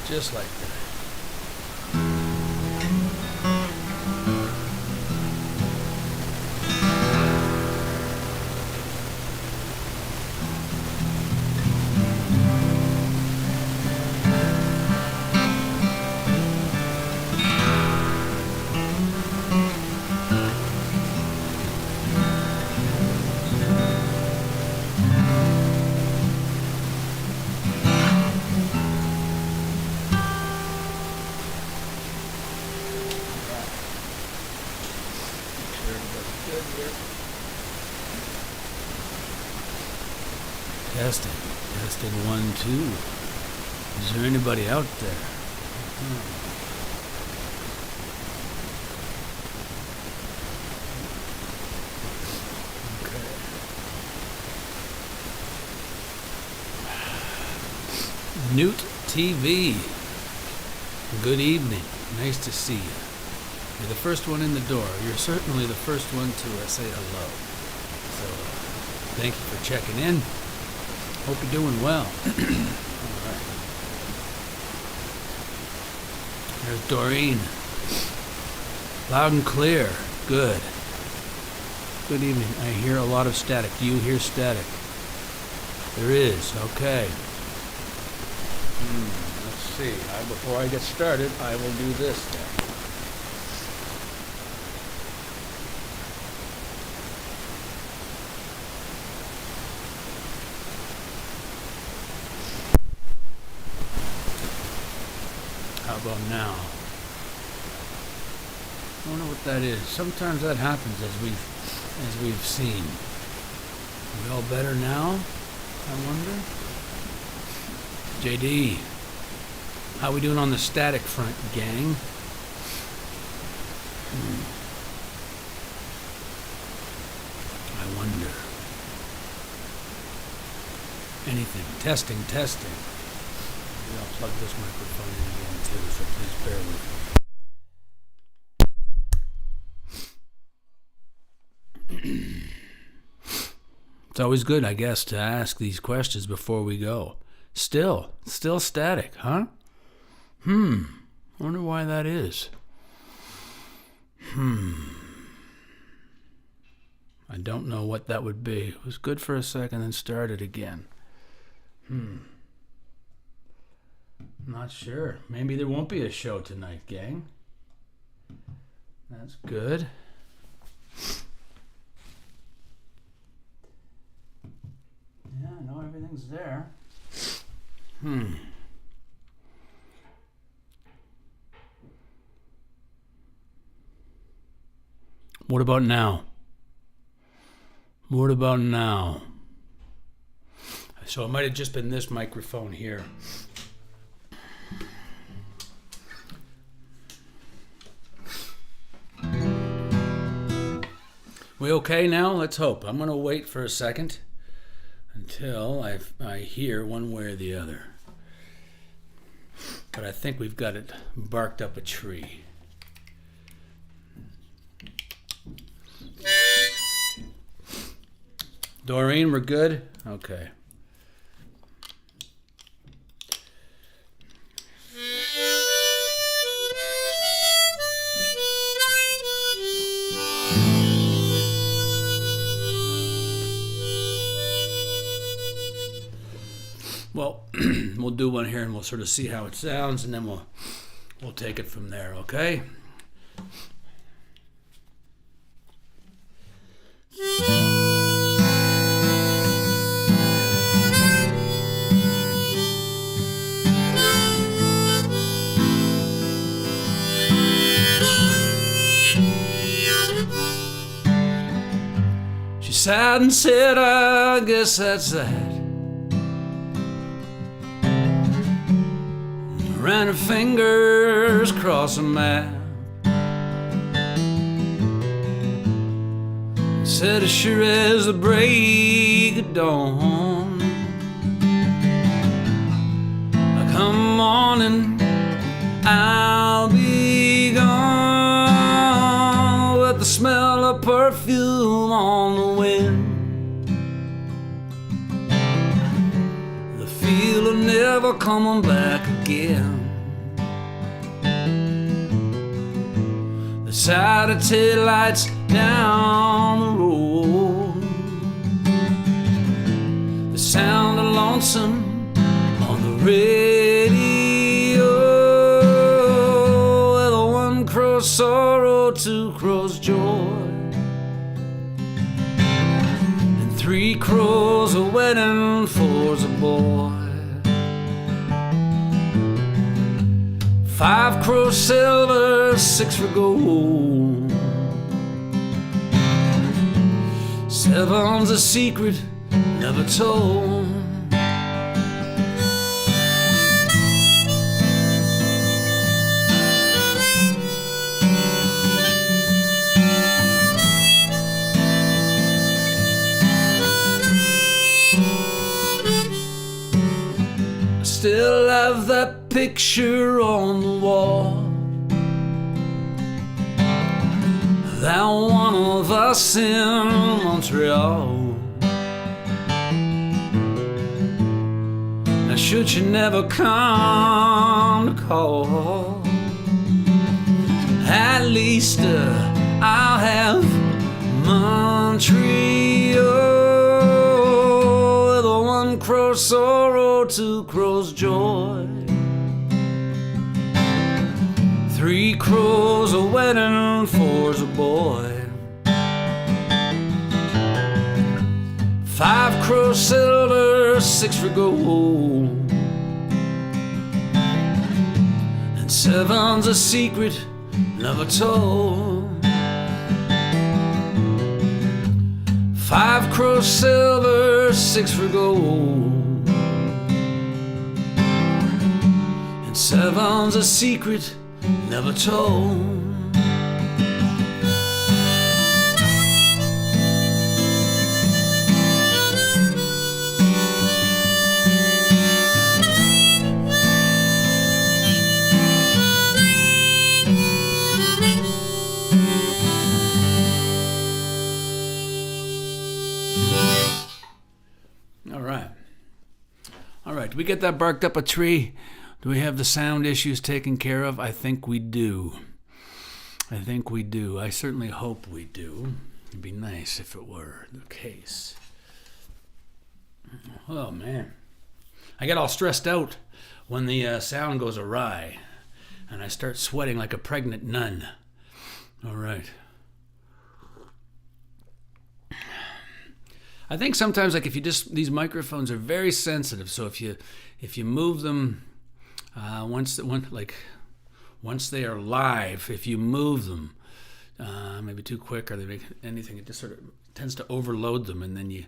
Just like that. Testing. Testing 1, 2. Is there anybody out there? Okay. Newt TV. Good evening. Nice to see you. You're the first one in the door. You're certainly the first one to say hello. So, thank you for checking in. Hope you're doing well. All right. There's Doreen. Loud and clear. Good. Good evening. I hear a lot of static. Do you hear static? There is. Okay. Let's see. Before I get started, I will do this then. How about now? I wonder what that is. Sometimes that happens as we've seen. Are we all better now? I wonder. JD, how we doing on the static front, gang? I wonder. Anything. Testing. Maybe I'll plug this microphone in again too, so please bear with me. It's always good, I guess, to ask these questions before we go. Still static, huh? Wonder why that is. I don't know what that would be. It was good for a second and started again. Not sure. Maybe there won't be a show tonight, gang. That's good. Yeah, I know everything's there. What about now? So it might have just been this microphone here. We okay now? Let's hope. I'm going to wait for a second until I hear one way or the other. But I think we've got it barked up a tree. Doreen, we're good? Okay. Well, we'll do one here and we'll sort of see how it sounds, and then we'll take it from there, okay? She sighed and said, I guess that's that. Ran her fingers across a map. Said as sure as the break of dawn, come morning, I'll be gone, with the smell of perfume on the wind, the feel of never coming back again. the side of taillights down the road, the sound of lonesome on the radio, with one crow's sorrow, two crows joy, and three crows a wedding, four's a boy. 5 crows silver, 6 for gold. 7's a secret never told. I still have that picture on the wall, that one of us in Montreal. Now should you never come to call, at least I'll have Montreal, with a 1 crow's sorrow, 2 crows joy, 3 crows a wedding, 4's a boy. 5 crows silver, 6 for gold, and 7's a secret never told. 5 crows silver, 6 for gold, and 7's a secret never told. All right. Did we get that barked up a tree? Do we have the sound issues taken care of? I think we do. I certainly hope we do. It'd be nice if it were the case. Oh, man. I get all stressed out when the sound goes awry, and I start sweating like a pregnant nun. All right. I think sometimes, like, if you just, these microphones are very sensitive, so if you move them, once they are live, if you move them maybe too quick or they make anything, it just sort of tends to overload them, and then you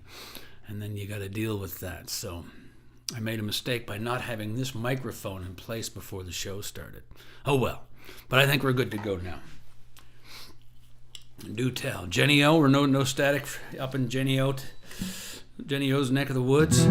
got to deal with that. So I made a mistake by not having this microphone in place before the show started. Oh well, but I think we're good to go now. Do tell. Jenny O, we're no static up in Jenny O's neck of the woods.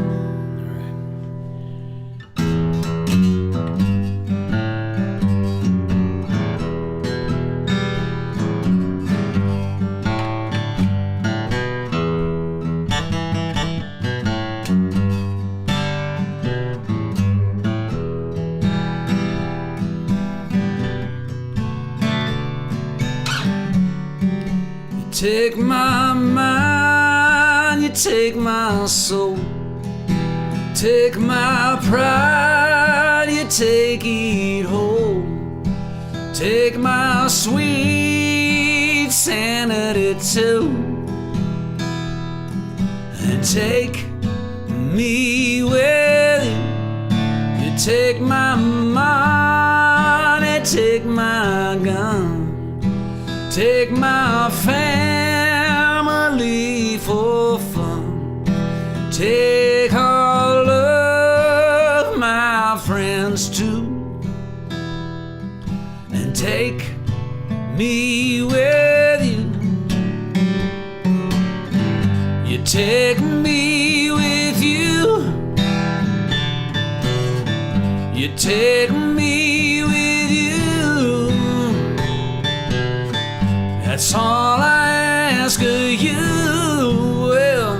Take my mind, you take my soul, take my pride, you take it whole, take my sweet sanity too, and take me with you. You take my money, take my gun, take my family for fun, take all of my friends too, and take me with you. You take me with you. You take me with you. That's all I ask of you. Well,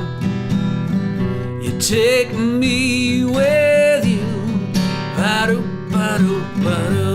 you take me with you. Ba-do, ba-do, ba-do.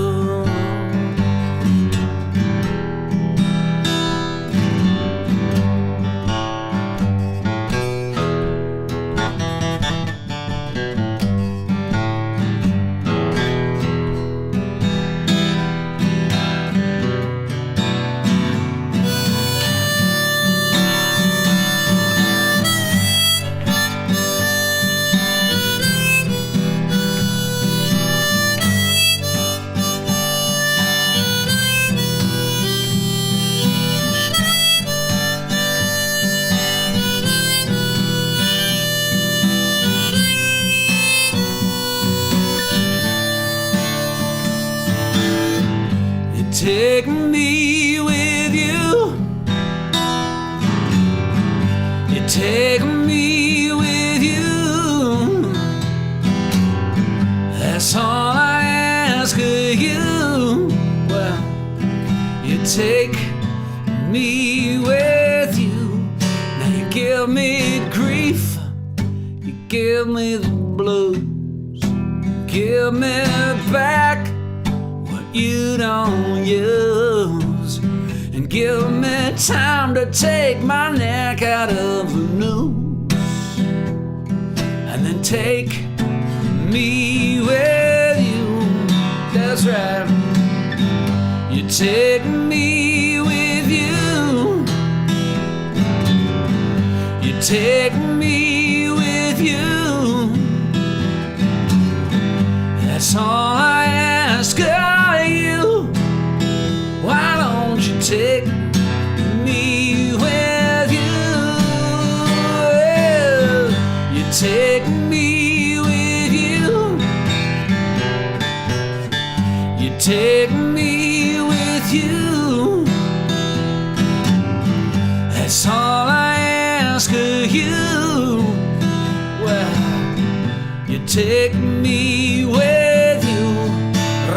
take me with you. You take me with you. That's all I ask of you. Well, you take me with you. Now you give me grief, you give me the blues, give me back what you don't use, and give me time to take my neck out of the noose, and then take me with you. That's right. You take me with you. You take me with you. That's all I ask of you. Why don't you take me with you? You take me with you. You take me with you. That's all I ask of you. Well, you take me with you.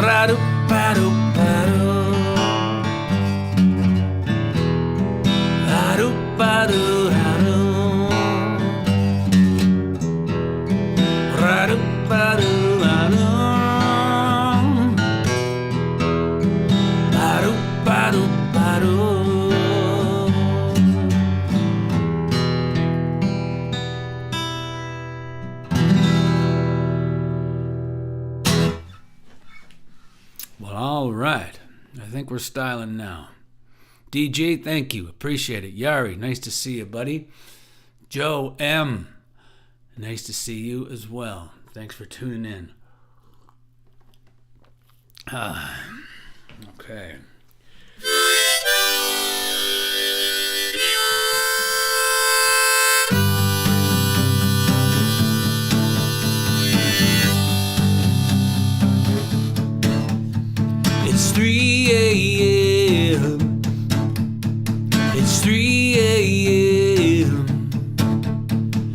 Ra-do-ba-do-ba-do. Ra-do-ba-do-ra-do. Ra-do-ba-do-ra-do. Ra-do-ba-do-ba-do. Well, all right. I think we're styling now. DJ, thank you. Appreciate it. Yari, nice to see you, buddy. Joe M, nice to see you as well. Thanks for tuning in. Okay. It's 3 a.m. It's 3 a.m.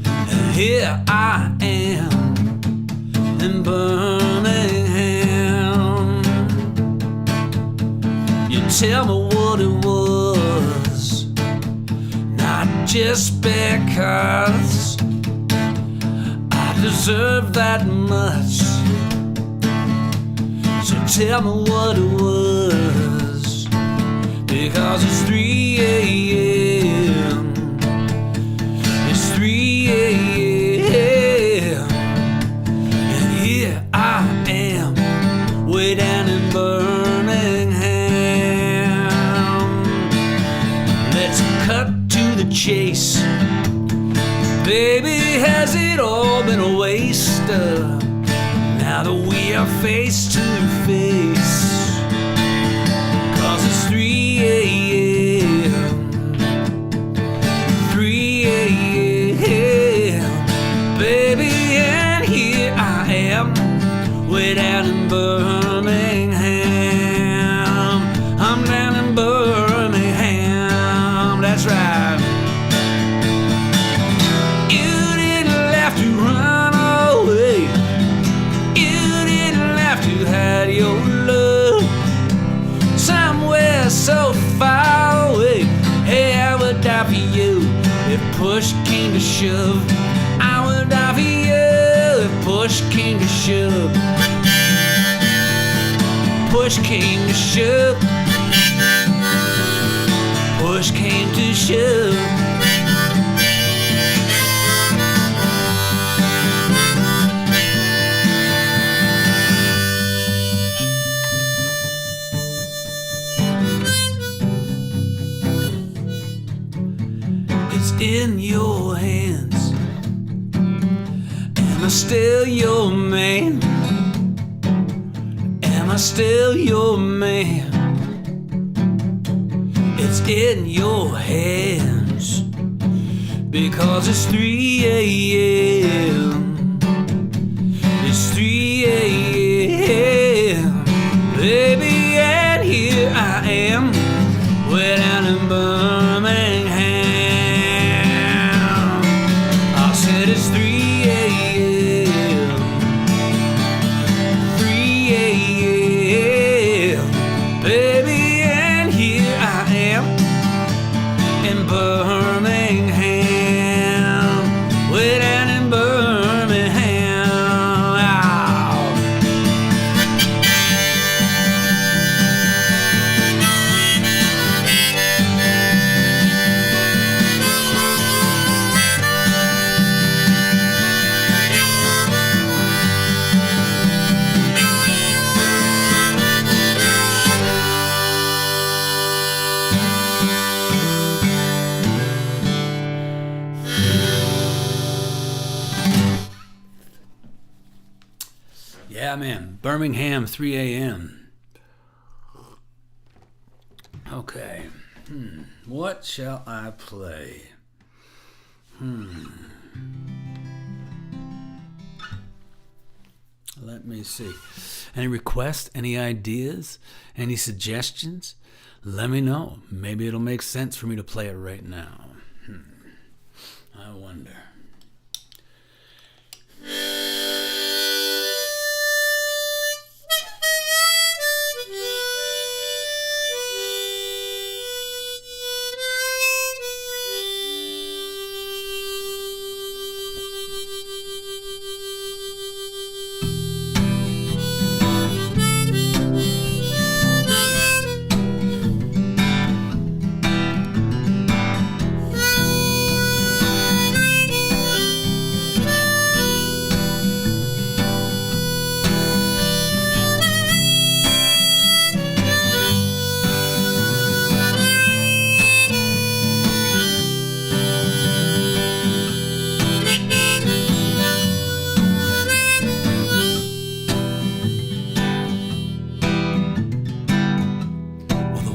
And here I am in Birmingham. You tell me what it was, not just because I deserve that much. So tell me what it was, because it's 3 a.m. It's 3 a.m. And here I am, way down in Birmingham. Let's cut to the chase. Baby, has it all been a waste? Now that we are face to face, 'cause it's 3 a.m. 3 a.m. Baby, and here I am, way down in Birmingham. I'm down in Birmingham, that's right. You didn't have to run away. You had your love somewhere so far away. Hey, I would die for you if push came to shove. I would die for you if push came to shove. Push came to shove. Push came to shove. In your hands, am I still your man? Am I still your man? It's in your hands, because it's 3 a.m. It's 3 a.m. Baby, and here I down in Birmingham. I said it's 3 a.m. 3 a.m. Baby, and here I am in Birmingham, way down in Birmingham. Yeah, man. Birmingham, 3 a.m. Okay. What shall I play? Let me see. Any requests? Any ideas? Any suggestions? Let me know. Maybe it'll make sense for me to play it right now. I wonder.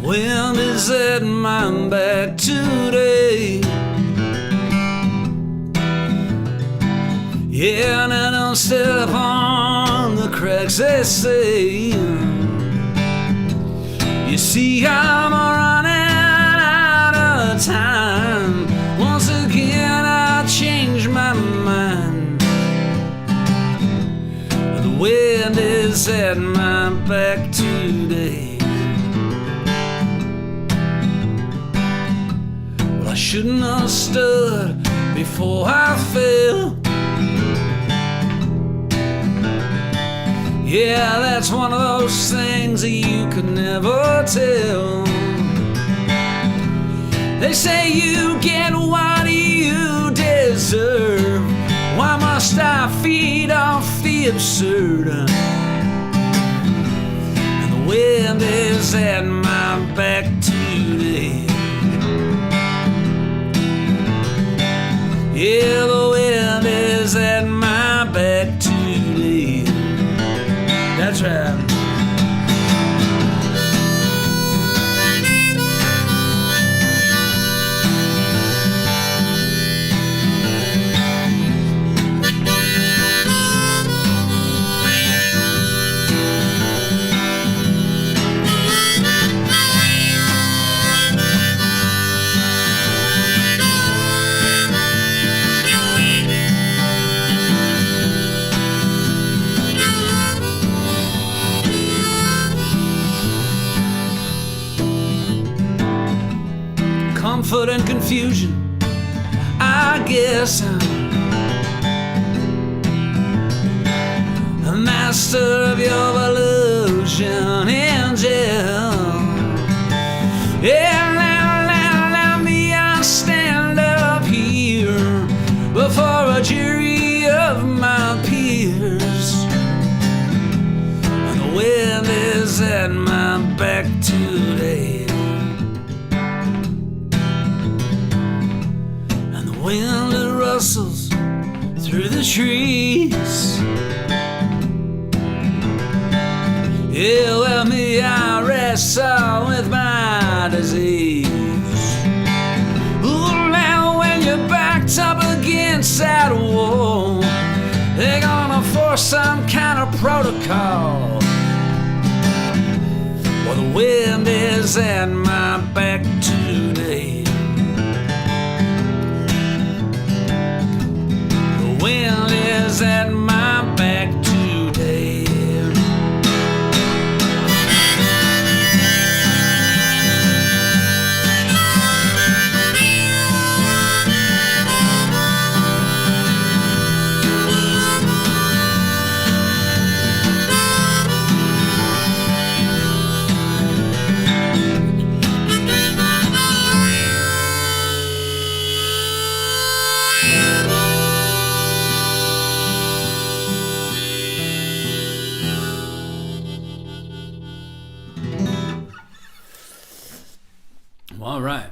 Wind is at my back today. Yeah, and I don't step on the cracks, they say. You see, I'm running out of time. Once again, I change my mind. The wind is at my back today. I shouldn't have stood before I fell. Yeah, that's one of those things that you could never tell. They say you get what you deserve. Why must I feed off the absurd? And the wind is at my back today. Yeah, the wind is at my back today. That's right. Comfort and confusion, I guess I'm a master of your illusion in jail. Yeah, now me, I stand up here before a jury of my peers. And the wind is at my back today. Wind that rustles through the trees. Yeah, well, me, I wrestle with my disease. Ooh, now when you're backed up against that wall, they're gonna force some kind of protocol. Well, the wind is at my back too. All right.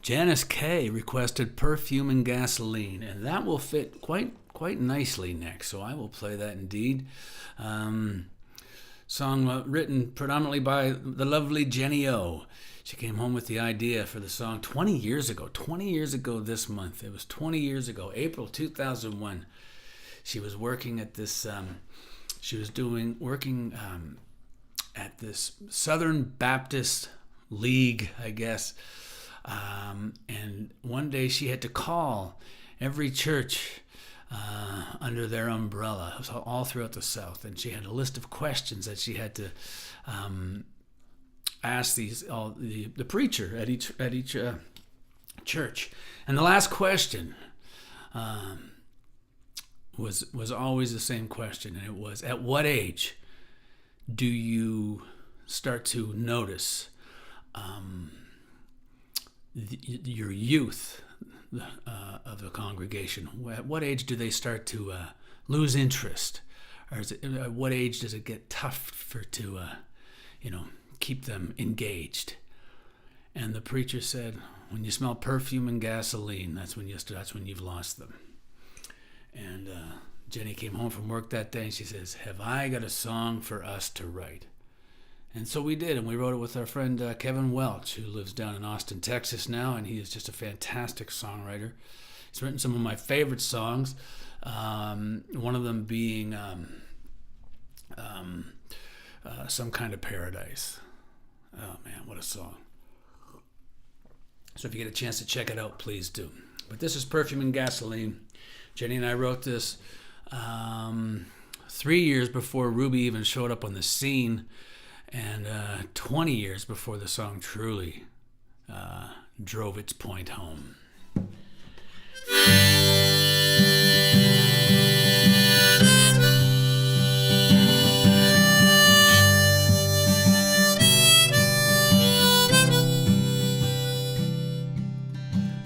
Janice K requested Perfume and Gasoline, and that will fit quite nicely next, so I will play that indeed. Song written predominantly by the lovely Jenny O. She came home with the idea for the song 20 years ago. 20 years ago this month. It was 20 years ago, April 2001. She was working at this, working at this Southern Baptist League, I guess. And one day she had to call every church under their umbrella. It was all throughout the South. And she had a list of questions that she had to ask the preacher at each church. And the last question was always the same question, and it was, at what age do you start to notice your youth of the congregation? At what age do they start to lose interest, or at what age does it get tough to keep them engaged? And the preacher said, when you smell perfume and gasoline, that's when you've lost them. And Jenny came home from work that day and she says, have I got a song for us to write? And so we did, and we wrote it with our friend Kevin Welch, who lives down in Austin, Texas now, and he is just a fantastic songwriter. He's written some of my favorite songs, one of them being Some Kind of Paradise. Oh man, what a song. So if you get a chance to check it out, please do. But this is Perfume and Gasoline. Jenny and I wrote this 3 years before Ruby even showed up on the scene, and 20 years before the song truly drove its point home.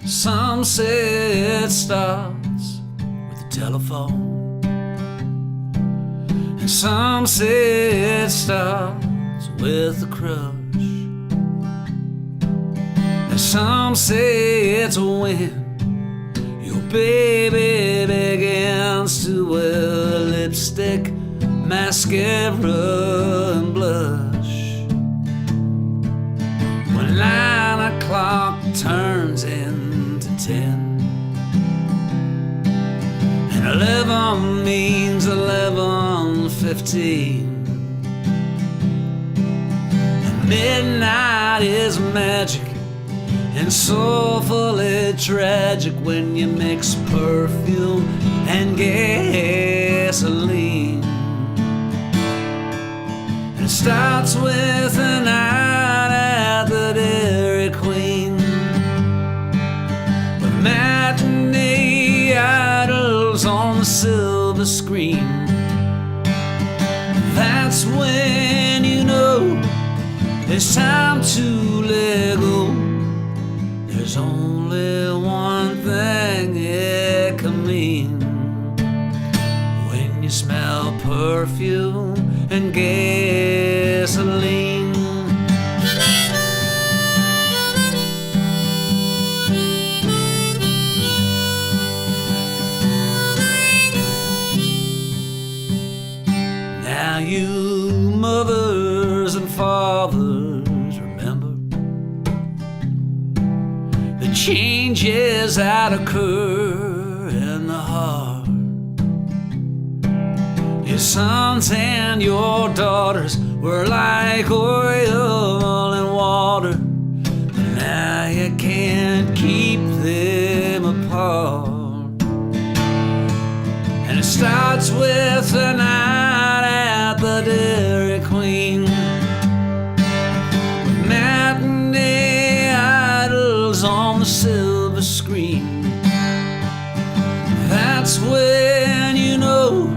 Some say it starts with a telephone, and some say it starts with a crush, and some say it's when your baby begins to wear lipstick, mascara, and blush. When 9 o'clock turns into 10, and 11 means 11:15. Midnight is magic and soulfully tragic when you mix perfume and gasoline. And it starts with a night at the Dairy Queen, with matinee idols on the silver screen. That's when you know it's time to let go. There's only one thing it can mean when you smell perfume and gasoline. Now you mothers and fathers, remember the changes that occur in the heart. Your sons and your daughters were like oil and water, but now you can't keep them apart. And it starts with a night at the Dairy Queen, with matinee idols on the silver screen. That's when you know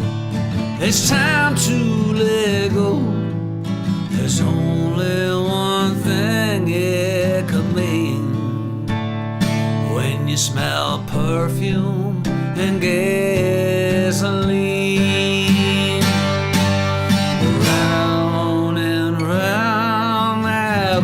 it's time to let go. There's only one thing it could mean when you smell perfume and gasoline. Round and round that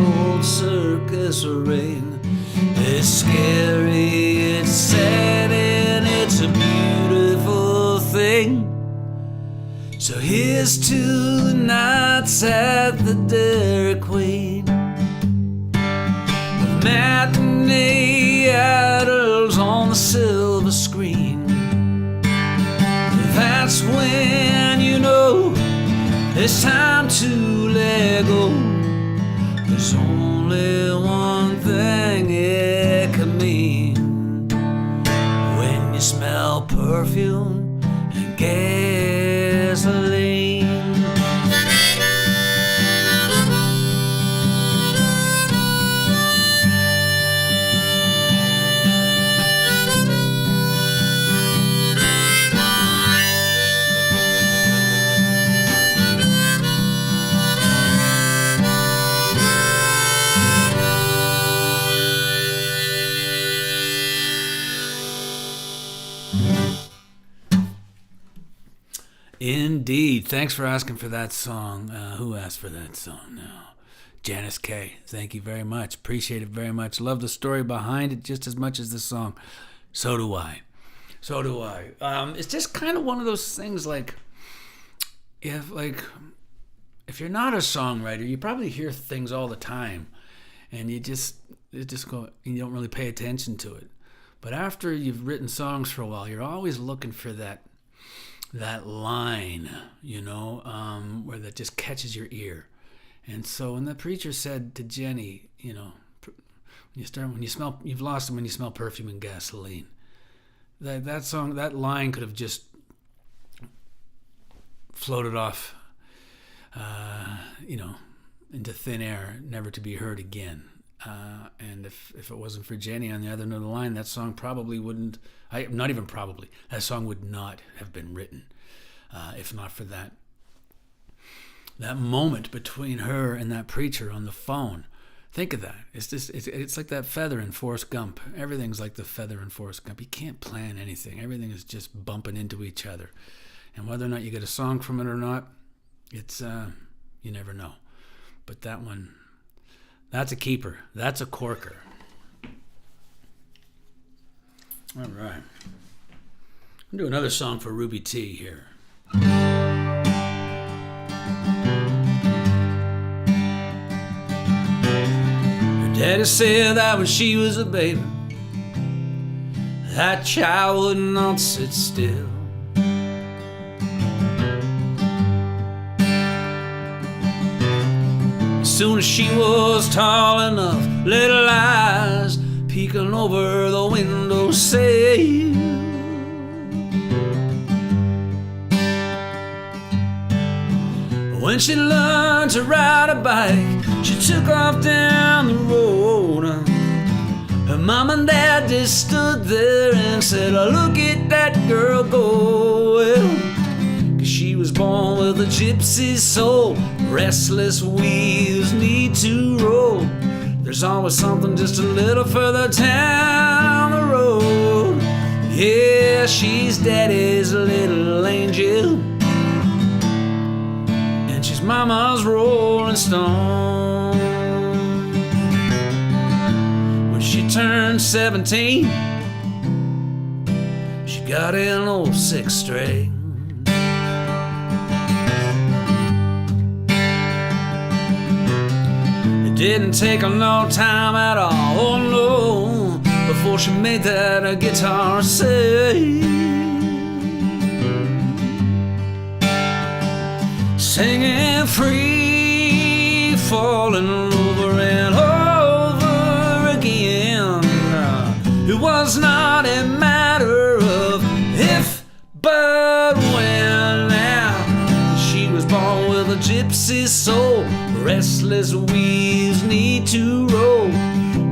matinee idols on the silver screen. That's when you know it's time to let go. There's only one thing it can mean when you smell perfume and gasoline. Indeed. Thanks for asking for that song. Who asked for that song now? Janice K. Thank you very much. Appreciate it very much. Love the story behind it just as much as the song. So do I. So do I. It's just kind of one of those things like if you're not a songwriter, you probably hear things all the time and you just go, you don't really pay attention to it. But after you've written songs for a while, you're always looking for that line, where that just catches your ear. And so when the preacher said to Jenny, you've lost them when you smell perfume and gasoline. That song, that line could have just floated off, into thin air, never to be heard again. And if it wasn't for Jenny on the other end of the line, that song probably wouldn't, that song would not have been written if not for that moment between her and that preacher on the phone. Think of that. It's like that feather in Forrest Gump. Everything's like the feather in Forrest Gump. You can't plan anything. Everything is just bumping into each other. And whether or not you get a song from it or not, it's you never know. But that one, that's a keeper. That's a corker. All right. I'll do another song for Ruby T here. Her daddy said that when she was a baby, that child would not sit still. As soon as she was tall enough, little eyes peeking over the windowsill. When she learned to ride a bike, she took off down the road. Her mom and dad just stood there and said, "Look at that girl go." Well, 'cause she was born with a gypsy soul. Restless wheels need to roll. There's always something just a little further down the road. Yeah, she's daddy's little angel, and she's mama's rolling stone. When she turned 17, she got an old six string. Didn't take her no time at all, oh no, before she made that guitar sing. Singing free, falling over and over again. It was not a matter of if, but when. Now she was born with a gypsy soul. Restless wheels need to roll.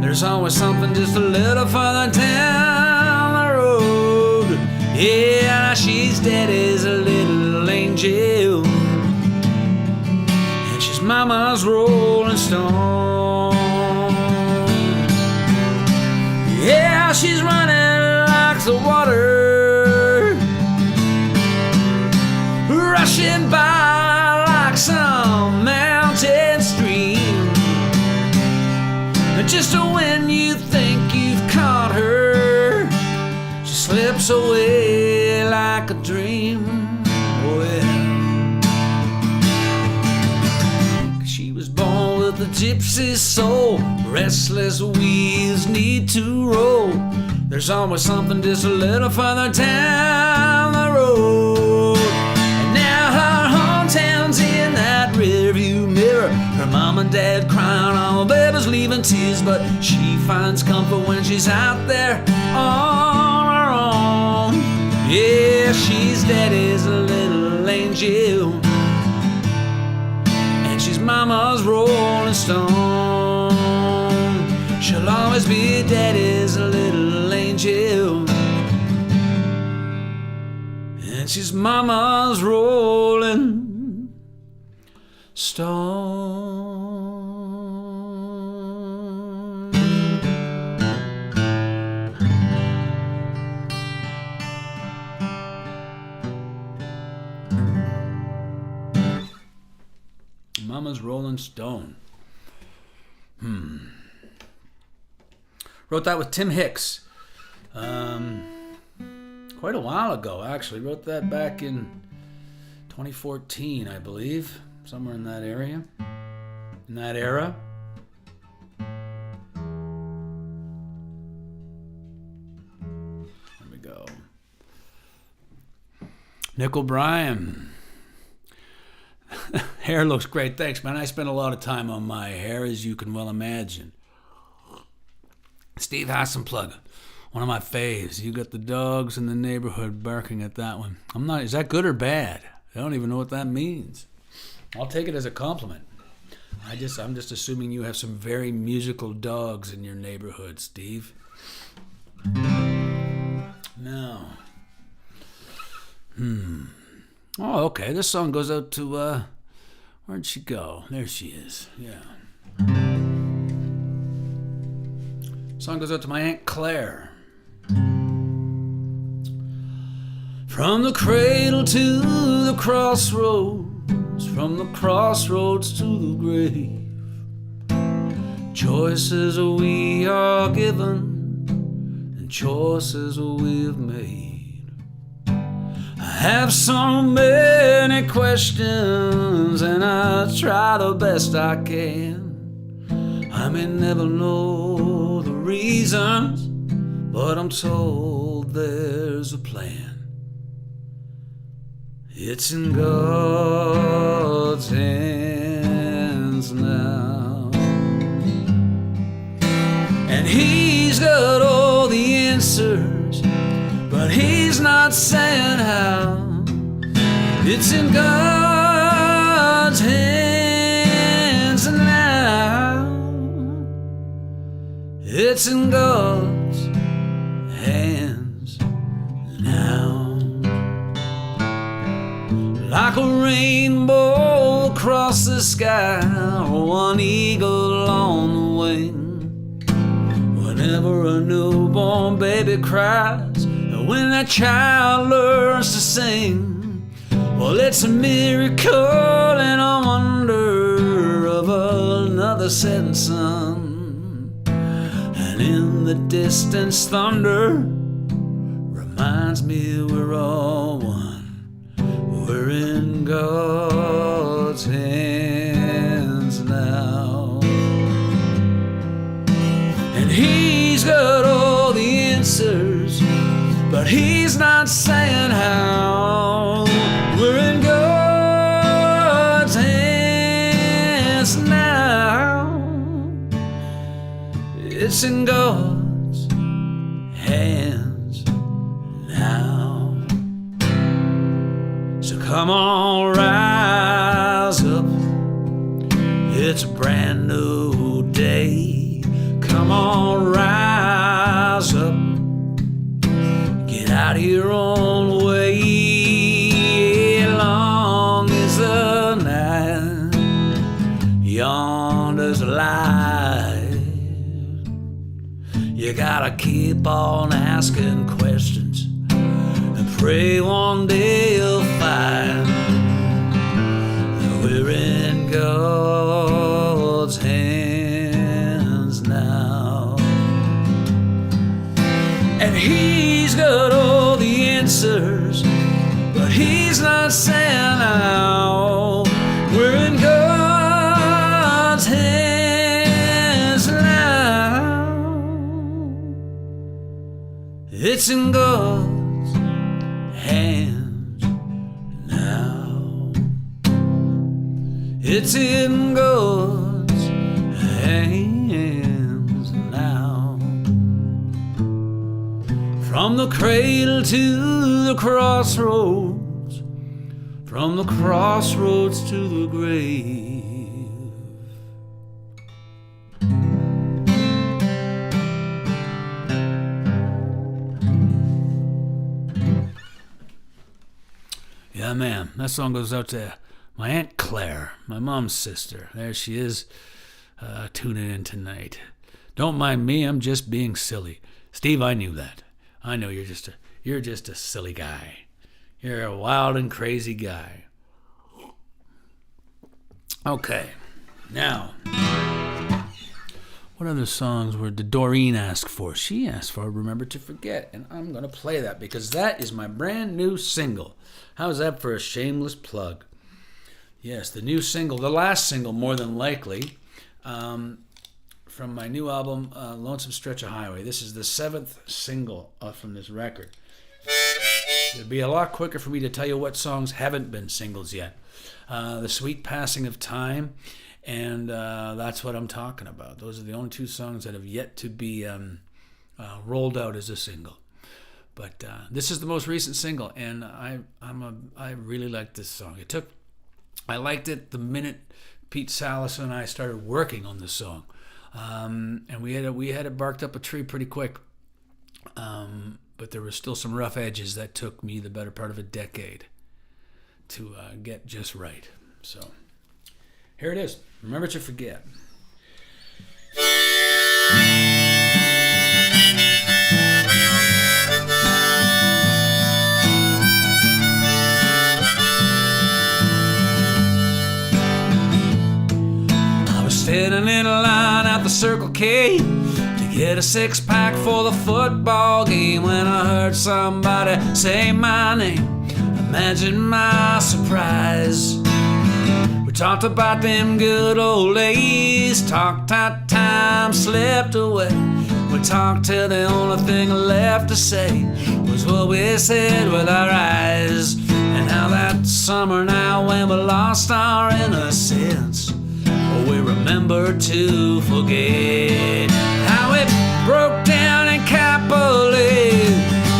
There's always something just a little further down the road. Yeah, she's daddy's a little angel, and she's mama's rolling stone. Yeah, she's running like the water, rushing by like some mountain stream. Just when you think you've caught her, she slips away like a dream. Oh yeah. She was born with a gypsy soul, restless wheels need to roll. There's always something just a little further down the road. And now her hometown's in that rearview mirror. Her mom and dad crying, all the babies leaving tears, but she finds comfort when she's out there on her own. Yeah, she's daddy's little angel, and she's mama's rolling stone. She'll always be daddy's little angel, and she's mama's rolling stone. Mama's Rolling Stone. Wrote that with Tim Hicks. Quite a while ago, actually. Wrote that back in 2014, I believe. Somewhere in that area. In that era. There we go. Nick O'Brien. Hair looks great. Thanks, man. I spend a lot of time on my hair, as you can well imagine. Steve Hassenplug, one of my faves. You got the dogs in the neighborhood barking at that one. Is that good or bad? I don't even know what that means. I'll take it as a compliment. I'm just assuming you have some very musical dogs in your neighborhood, Steve. No. Oh, okay. This song goes out to, where'd she go? There she is. Yeah. Song goes out to my Aunt Claire. From the cradle to the crossroads, from the crossroads to the grave, choices we are given and choices we have made. I have so many questions and I try the best I can. I may never know the reasons, but I'm told there's a plan. It's in God's hands now, and He's got all the answers, but He's not saying how. It's in God's hands now. It's in God's hands now. Like a rainbow across the sky, or one eagle on the wing. Whenever a newborn baby cries, and when that child learns to sing, well, it's a miracle and a wonder of another setting sun. And in the distance, thunder reminds me we're all one. We're in God's hands now, and He's got all the answers, but He's not saying how. We're in God's hands now. It's in God's hands now. So come on, rise up. It's a brand new day. Come on, rise up. Get out of your own way. Long is the night, yonder's light. You gotta keep on asking questions and pray one day you'll find that we're in God's hands now. And He's got all the answers, but He's not saying how. We're in God's hands It's in God's hands now. It's in God's hands now. From the cradle to the crossroads, from the crossroads to the grave. Yeah, man, that song goes out to my Aunt Claire, my mom's sister. There she is, tuning in tonight. Don't mind me, I'm just being silly. Steve, I knew that. I know you're just a silly guy. You're a wild and crazy guy. Okay, now, what other songs did Doreen ask for? She asked for Remember to Forget, and I'm going to play that because that is my brand new single. How's that for a shameless plug? Yes, the new single, the last single more than likely, from my new album, Lonesome Stretch of Highway. This is the 7th single from this record. It'd be a lot quicker for me to tell you what songs haven't been singles yet. The Sweet Passing of Time, and that's what I'm talking about. Those are the only 2 songs that have yet to be rolled out as a single. But this is the most recent single, and I really like this song. I liked it the minute Pete Salas and I started working on the song, and we had it barked up a tree pretty quick. But there were still some rough edges that took me the better part of a decade to get just right. So here it is. Remember to Forget. Standing in a line at the Circle K to get a 6-pack for the football game when I heard somebody say my name. Imagine my surprise. We talked about them good old days, talked how time slipped away. We talked till the only thing left to say was what we said with our eyes. And how that summer now when we lost our innocence, we remember to forget how it broke down in Capoli.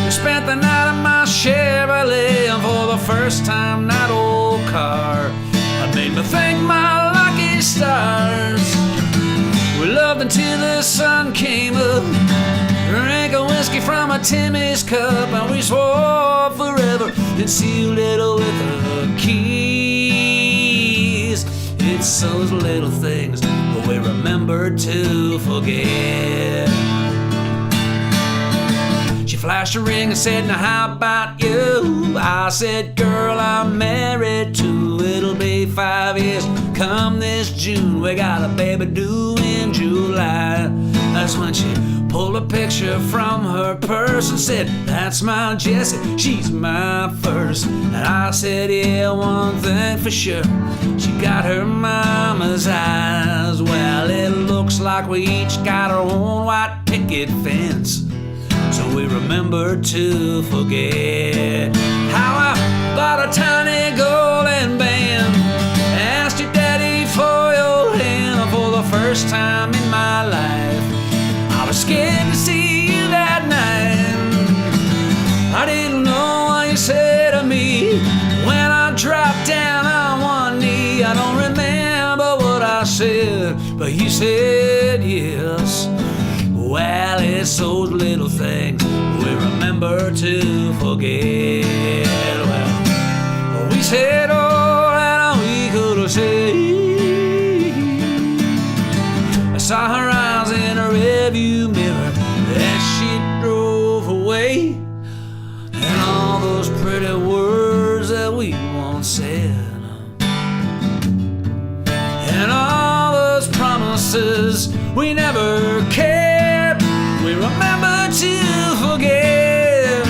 We spent the night in my Chevrolet, and for the first time that old car made me thank my lucky stars. We loved until the sun came up, drank a whiskey from a Timmy's cup, and we swore forever and sealed it with a kiss. It's those little things we remember to forget. She flashed a ring and said, now how about you? I said, girl, I'm married too. It'll be 5 years come this June. We got a baby due in July. That's when she pulled a picture from her purse and said, that's my Jessie, she's my first. And I said, yeah, one thing for sure, she got her mama's eyes. Well, it looks like we each got our own white picket fence, so we remember to forget how I bought a tiny golden band, asked your daddy for your hand for the first time in my life. I was scared to see you that night. I didn't know what you said to me when I dropped down on one knee. I don't remember what I said, but you said yes. Well, it's those little things we remember to forget. Well, we said all that we could have said. I saw her eyes in a rearview mirror as she drove away, and all those pretty words that we once said, and all those promises we never kept, we remember to forget.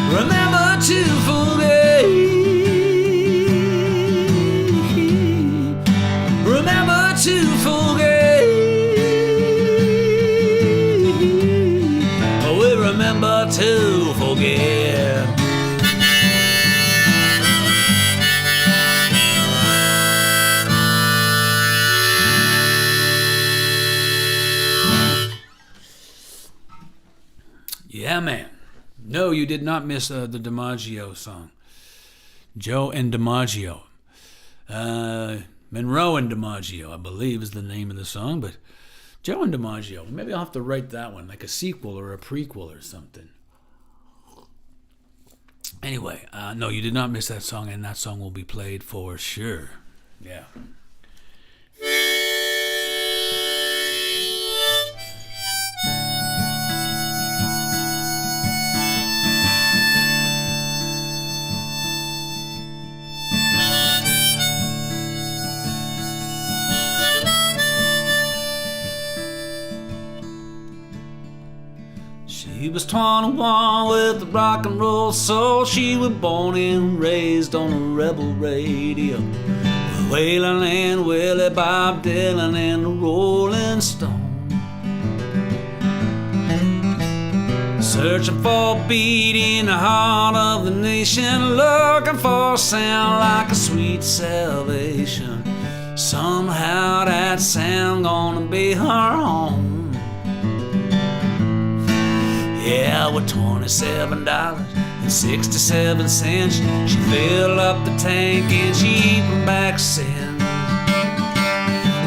Remember to forget. Remember to forget. Yeah, man. No, you did not miss the DiMaggio song. Joe and DiMaggio. Monroe and DiMaggio, I believe, is the name of the song, but Joe and DiMaggio. Maybe I'll have to write that one, like a sequel or a prequel or something. Anyway, no, you did not miss that song, and that song will be played for sure. Yeah. She was 21 with a rock and roll soul. She was born and raised on a rebel radio, with Waylon and Willie, Bob Dylan and the Rolling Stone. Searching for a beat in the heart of the nation, looking for a sound like a sweet salvation. Somehow that sound gonna be her home. Yeah, with $27.67, she filled up the tank and she even back sent.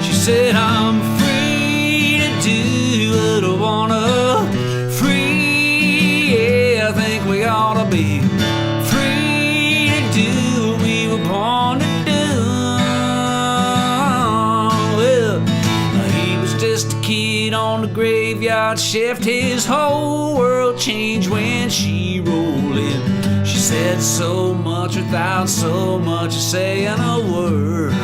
She said, I'm free to do what I wanna. Free, yeah, I think we ought to be free to do what we were born to do. Well, he was just a kid on the graveyard shift. His whole world changed when she rolled in. She said so much without so much as saying a word.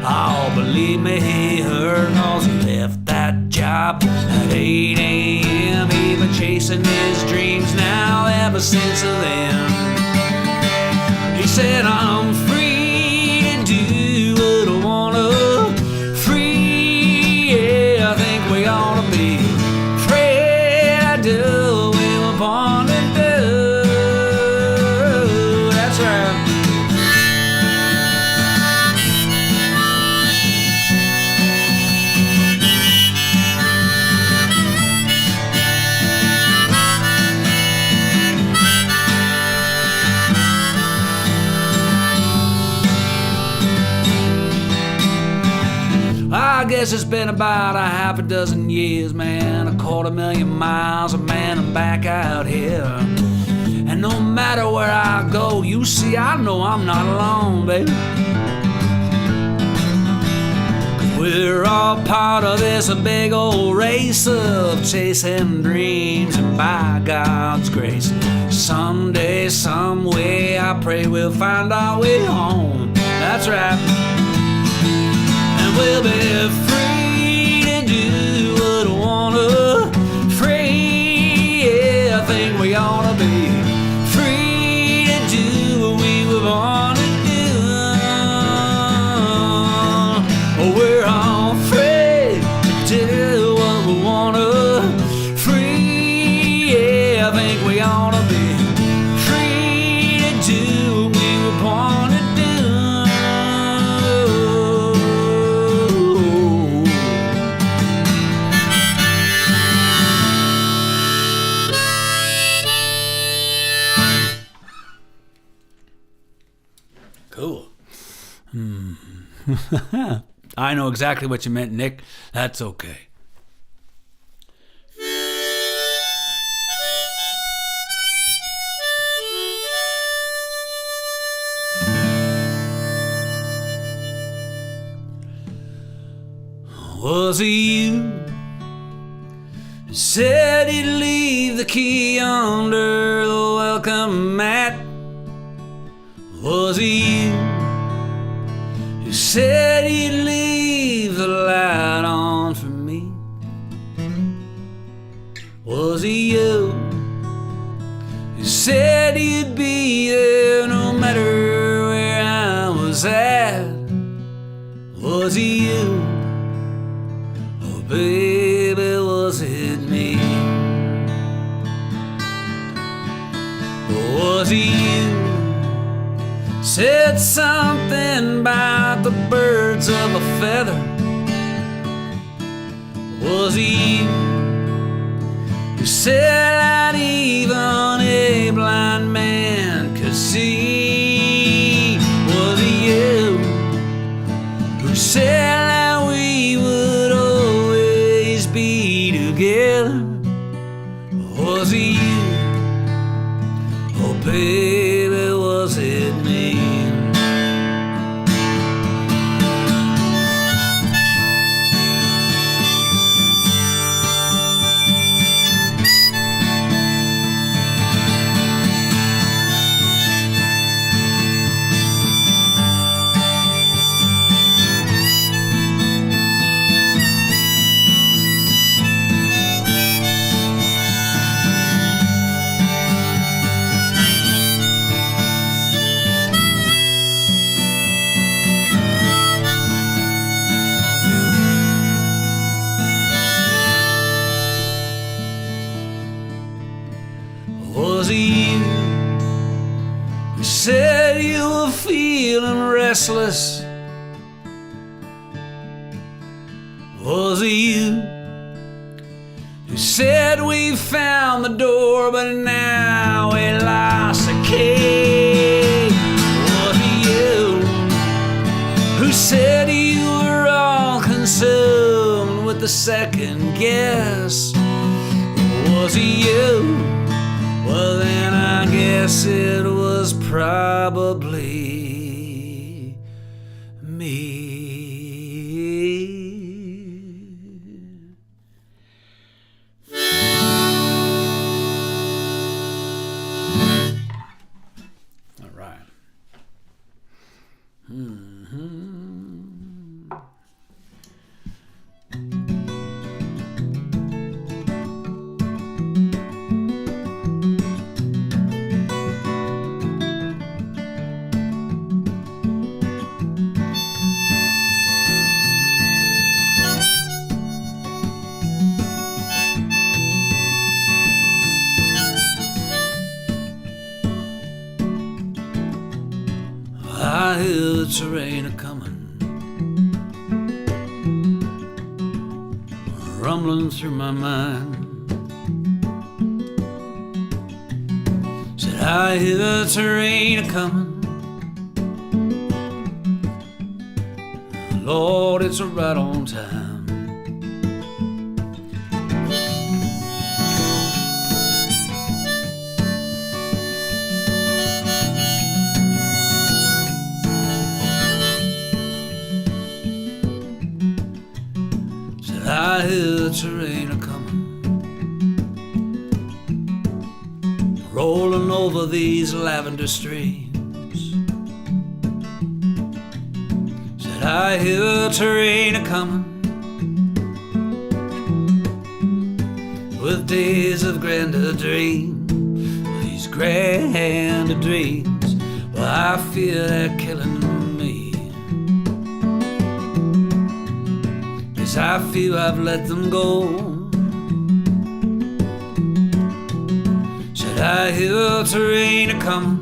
Oh, believe me, he heard, 'cause he left that job at 8 a.m. He been chasing his dreams now ever since then. He said, I'm free to do what I wanna. Free, yeah, I think we ought to be free to do what we were born to do. That's right. I guess it's been about a half a dozen years, man. 250,000 miles, man, I'm back out here. And no matter where I go, you see, I know I'm not alone, baby. 'Cause we're all part of this big old race of chasing dreams, and by God's grace, someday, some way, I pray we'll find our way home. That's right. We'll be free to do what I wanna. Free, yeah, I think we ought to be free to do what we were born to do. We're all free to do what we wanna. Free, yeah, I think we ought to be free to do what we were born to do. Cool. I know exactly what you meant, Nick. That's okay. Was it you who said he'd leave the key under the welcome mat? Was it you who said he'd leave the light on for me? Was it you who said you'd be there no matter where I was at? Was it you? Oh baby, was it me? Was it you? Said something about the birds of a feather. Was it you who said I'd Was it you who said you were feeling restless? Was it you who said we found the door, but now we lost the key? Was it you who said you were all consumed with the second guess? Was it you? Well, then I guess it was probably me. All right. I hear the terrain a-comin', rumbling through my mind. Said I hear the terrain a-comin', Lord, it's right on time. I hear the terrain a-comin', rolling over these lavender streams. Said I hear the terrain a-comin', with days of grander dreams, these grander dreams. Well, I fear they're killing me, 'cause I feel I've let them go. Said I hear the terrain a-comin',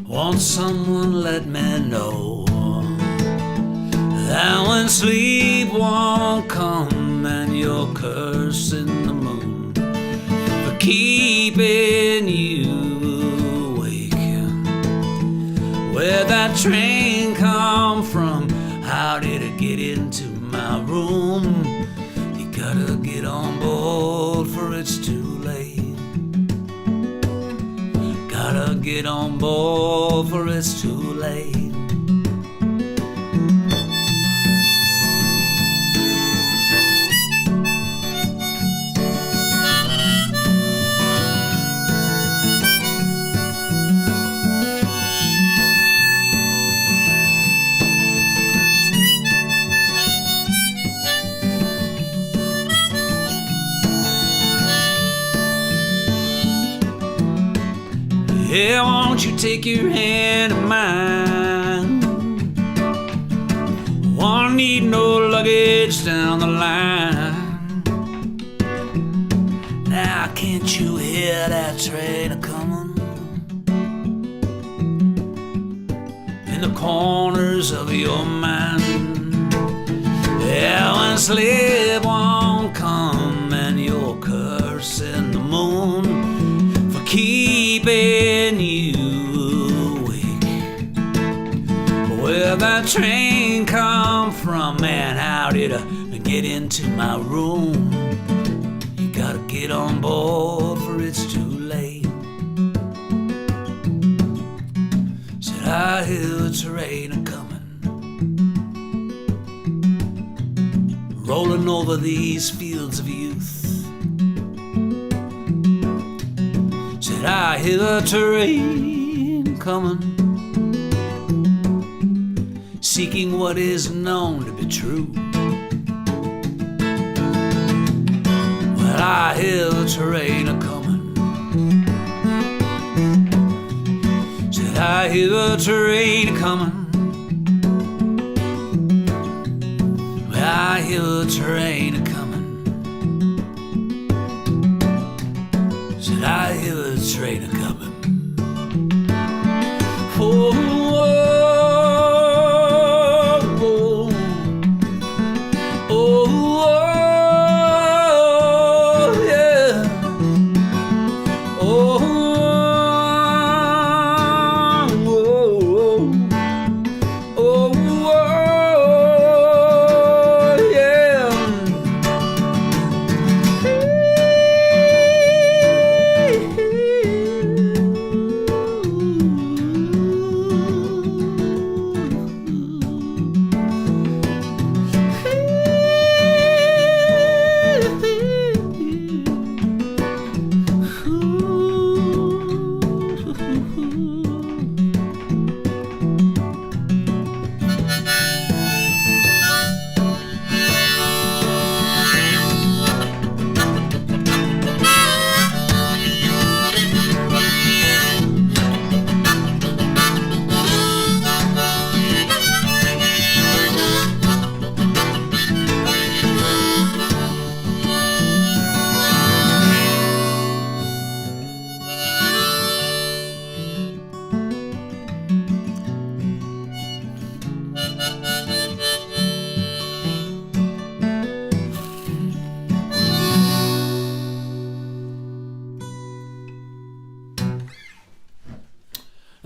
won't someone let me know that when sleep won't come and you're cursing the moon for keeping you awake? Where'd that train come from? How did it get into my room? You gotta get on board, for it's too late. Gotta get on board, for it's too late. Yeah, won't you take your hand in mine? Won't need no luggage down the line. Now can't you hear that train a-comin'? In the corners of your mind. Yeah, when sleep won't come and you're cursing the moon keeping you awake. Where'd that train come from, and how did it get into my room? You gotta get on board, for it's too late. Said I hear the train a-comin', rolling over these fields of youth. I hear the terrain coming, seeking what is known to be true. Well, I hear the terrain a-comin'. Said I hear the terrain a-comin'. Well, I hear the terrain a-comin'.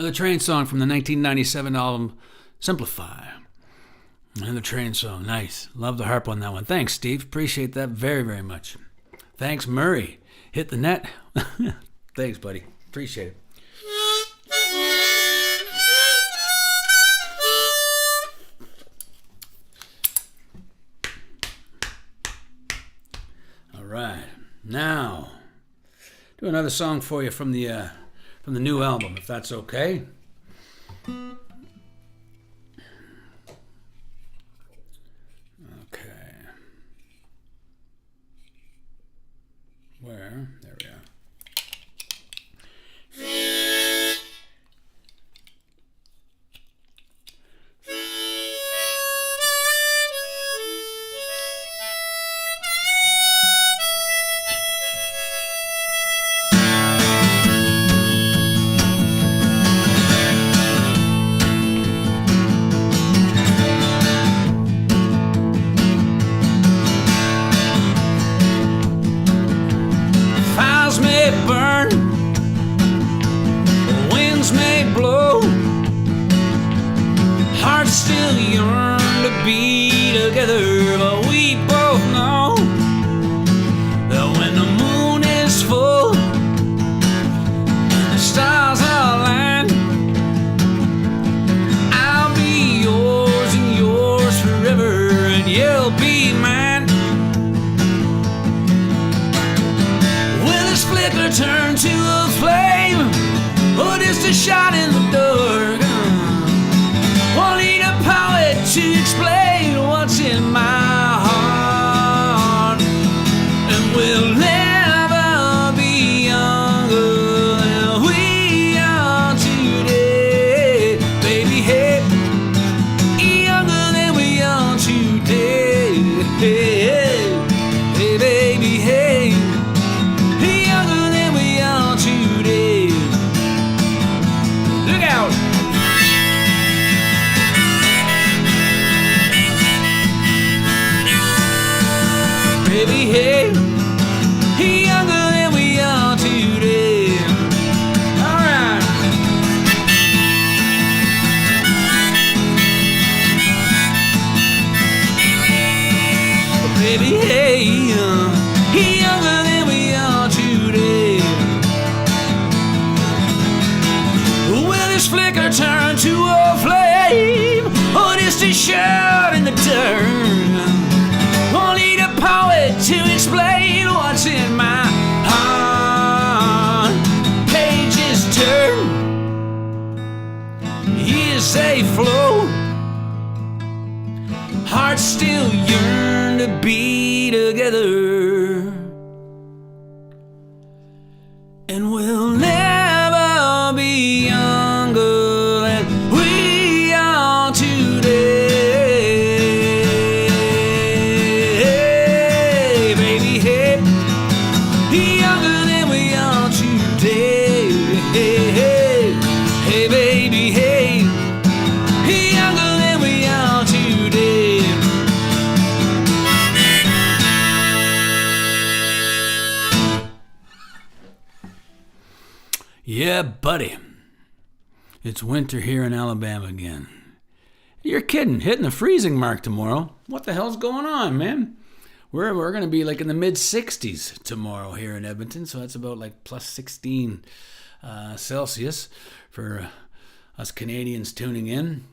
Another Train song from the 1997 album Simplify. Another Train song. Nice. Love the harp on that one. Thanks, Steve. Appreciate that very, very much. Thanks, Murray. Hit the net. Thanks, buddy. Appreciate it. All right. Now, do another song for you from the new album, if that's okay. Okay. Where? There we are. Turn to a flame, or just a shot in the dark. Won't need a poet to explain what's in my heart, and we'll never be younger than we are today, baby. Hey, younger than we are today. Hey, hey, baby. Hey. Baby, hey, younger than we are today. All right. Baby, hey, younger than we are today. Will this flicker turn to a flame, or just a shot in the dark? Won't need a poet to explain what's in my heart. Pages turn, years they flow, hearts still yearn to be together, and we'll never be younger than we are today. Younger than we are today. Hey, hey, hey, baby, hey. Younger than we are today. Yeah, buddy. It's winter here in Alabama again. You're kidding. Hitting the freezing mark tomorrow. What the hell's going on, man? We're going to be like in the mid-60s tomorrow here in Edmonton, so that's about like plus 16 Celsius for us Canadians tuning in.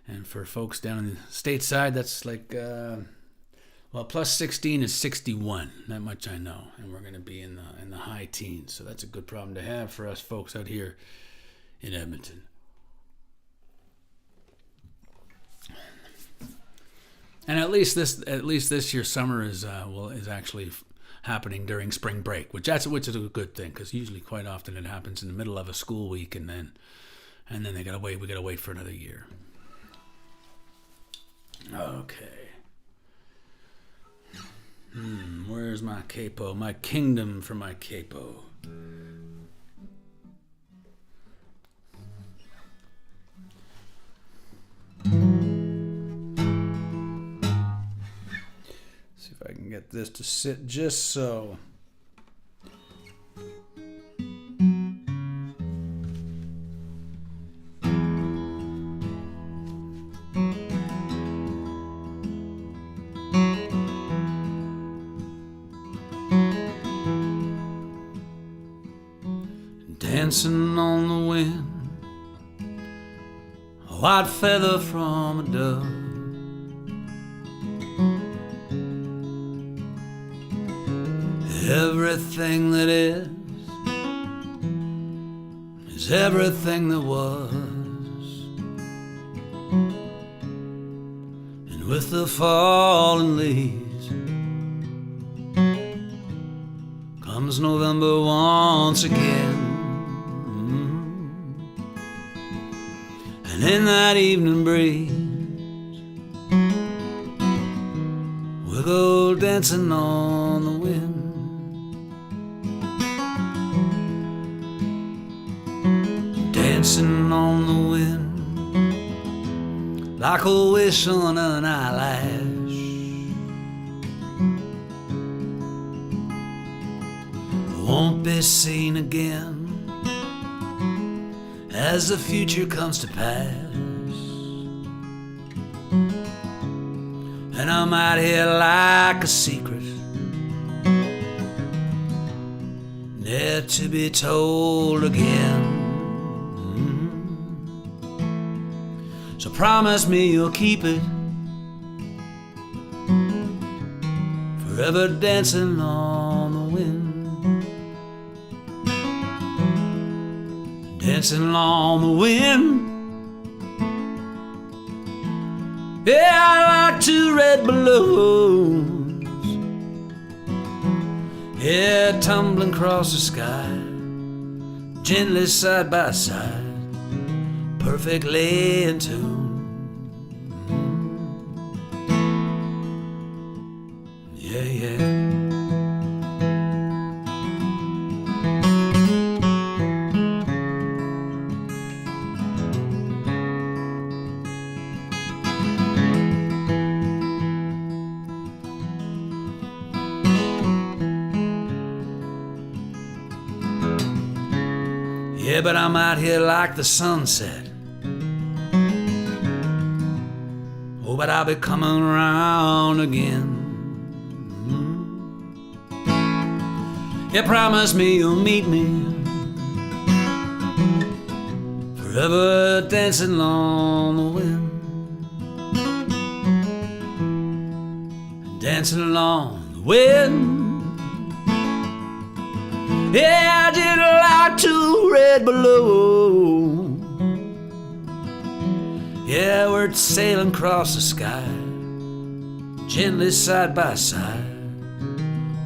And for folks down in the stateside, that's like, plus 16 is 61. That much I know. And we're going to be in the high teens, so that's a good problem to have for us folks out here in Edmonton. And at least this year's summer is actually happening during spring break, which is a good thing, because usually quite often it happens in the middle of a school week, and then we gotta wait for another year. Okay. Where's my capo? My kingdom for my capo. If I can get this to sit just so. dancing on the wind, a white feather from a dove. Everything that is everything that was. And with the fallen leaves comes November once again. And in that evening breeze we'll go dancing on the wind. Dancing on the wind like a wish on an eyelash. Won't be seen again as the future comes to pass. And I'm out here like a secret, never to be told again. So promise me you'll keep it, forever dancing on the wind. Dancing on the wind. Yeah, I like two red balloons, yeah, tumbling across the sky, gently side by side, perfectly in tune. Yeah, yeah. Yeah, but I'm out here like the sunset. Oh, but I'll be coming around again. Yeah, promise me you'll meet me, forever dancing on the wind. Dancing along the wind. Yeah, just like two red balloons. Yeah, we're sailing across the sky, gently side by side,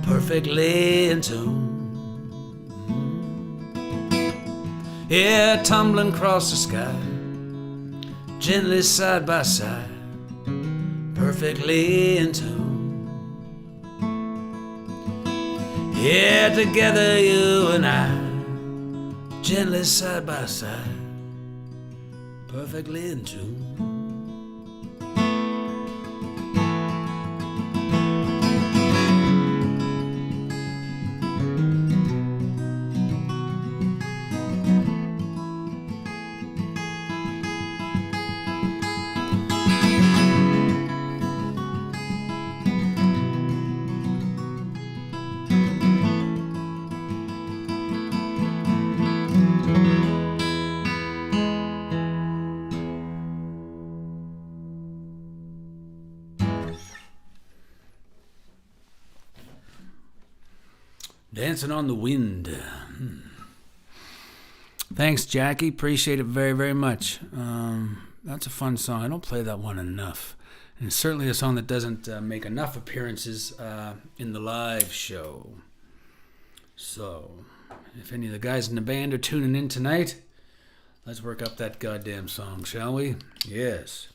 perfectly in tune. Yeah, tumbling across the sky, gently side by side, perfectly in tune. Yeah, together you and I, gently side by side, perfectly in tune. Dancing on the Wind. Thanks, Jackie. Appreciate it very, very much. That's a fun song. I don't play that one enough. And it's certainly a song that doesn't make enough appearances in the live show. So, if any of the guys in the band are tuning in tonight, let's work up that goddamn song, shall we? Yes.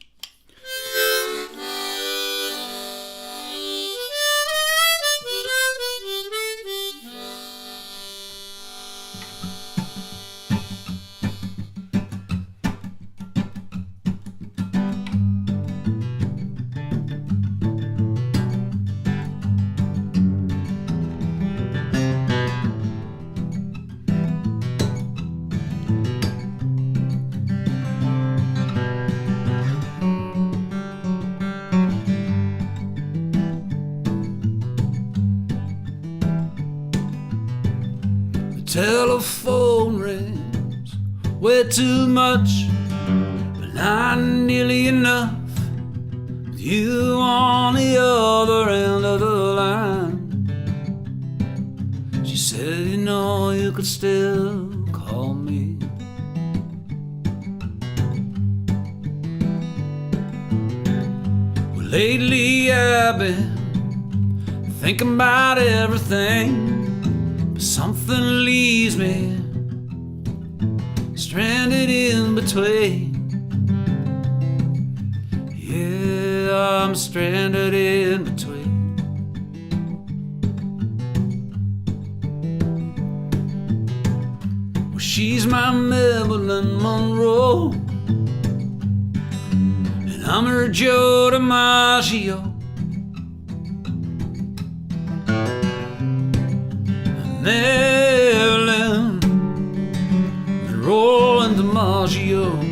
Telephone rings way too much, but not nearly enough. With you on the other end of the line. She said, you know, you could still call me. Well, lately I've been thinking about everything, but something leaves me stranded in between. Yeah, I'm stranded in between. Well, she's my Marilyn Monroe, and I'm her Joe DiMaggio. Marilyn Monroe and DiMaggio.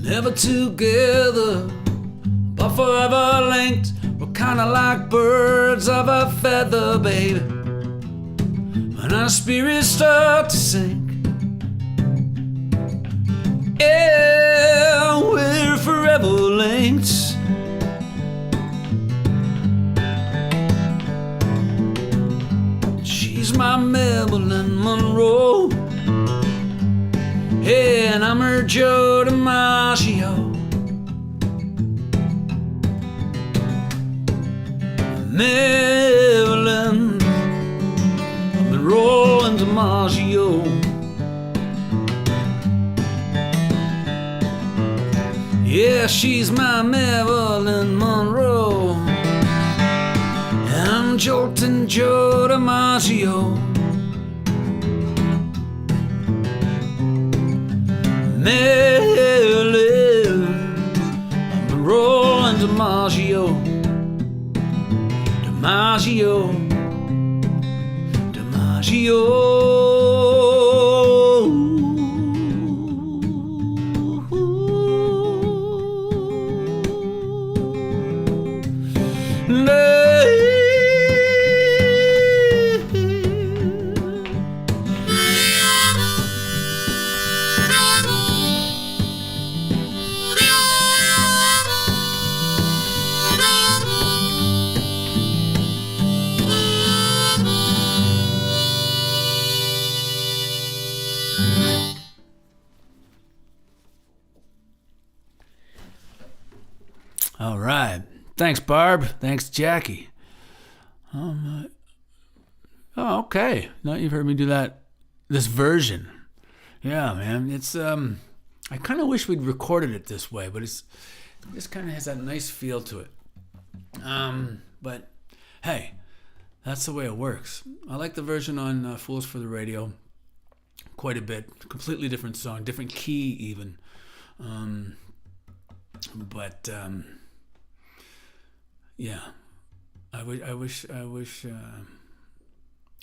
Never together, but forever linked. We're kinda like birds of a feather, baby. When our spirits start to sink, yeah, we're forever linked. She's my Marilyn Monroe, hey, and I'm her Joe DiMaggio. Marilyn Monroe and DiMaggio. Yeah, she's my Marilyn Monroe, and I'm Joltin' Joe DiMaggio. Marilyn Monroe and DiMaggio. DiMaggio. All right. Thanks, Barb. Thanks, Jackie. Oh, okay. Now you've heard me do this version. Yeah, man. It's I kind of wish we'd recorded it this way, but it just kind of has that nice feel to it. But hey, that's the way it works. I like the version on Fools for the Radio quite a bit. Completely different song, different key even. But yeah, I wish I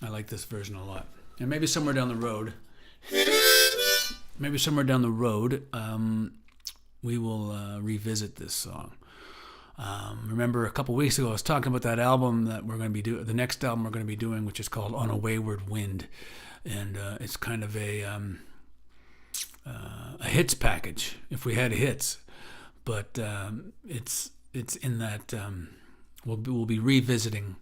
like this version a lot. And maybe somewhere down the road, we will revisit this song. Remember a couple weeks ago I was talking about that album that we're going to be doing, the next album we're going to be doing, which is called On a Wayward Wind, and it's kind of a hits package, if we had hits, but it's in that we'll be revisiting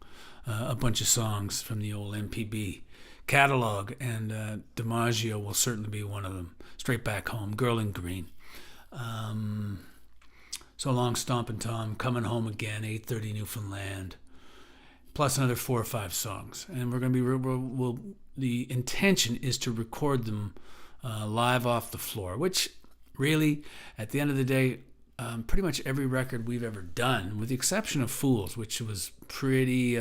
a bunch of songs from the old MPB catalog, and DiMaggio will certainly be one of them. Straight Back Home, Girl in Green. So Long Stompin' Tom, Coming Home Again, 8:30 Newfoundland. plus another 4 or 5 songs. And we're going to be, the intention is to record them live off the floor, which really, at the end of the day, pretty much every record we've ever done, with the exception of Fools, which was pretty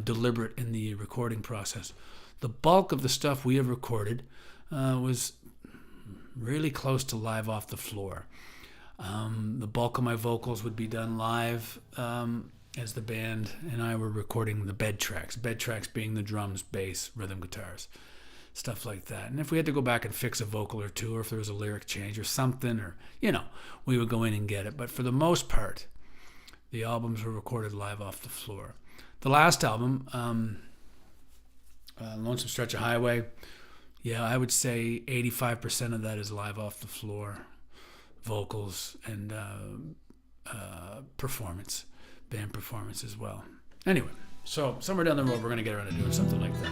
deliberate in the recording process, the bulk of the stuff we have recorded was really close to live off the floor. The bulk of my vocals would be done live as the band and I were recording the bed tracks being the drums, bass, rhythm guitars, stuff like that. And if we had to go back and fix a vocal or two, or if there was a lyric change or something, or, we would go in and get it. But for the most part, the albums were recorded live off the floor. The last album, Lonesome Stretch of Highway, I would say 85% of that is live off the floor, vocals and performance, band performance as well. Anyway, so somewhere down the road, we're going to get around to doing something like that.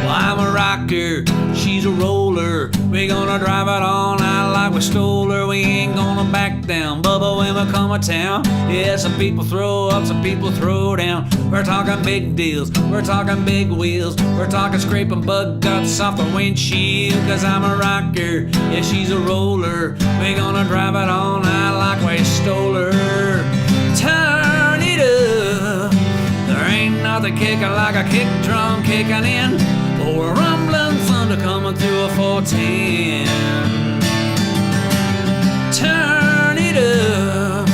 I'm a rocker, she's a roller. We gonna drive it all night like we stole her. We ain't gonna back down, Bubba, when we come to town. Yeah, some people throw up, some people throw down. We're talking big deals, we're talking big wheels. We're talking scraping bug guts off the windshield. Cause I'm a rocker, yeah, she's a roller. We gonna drive it all night like we stole her. Turn it up, there ain't nothing kicking like a kick drum kicking in, or a rumbling thunder coming through a 410. Turn it up,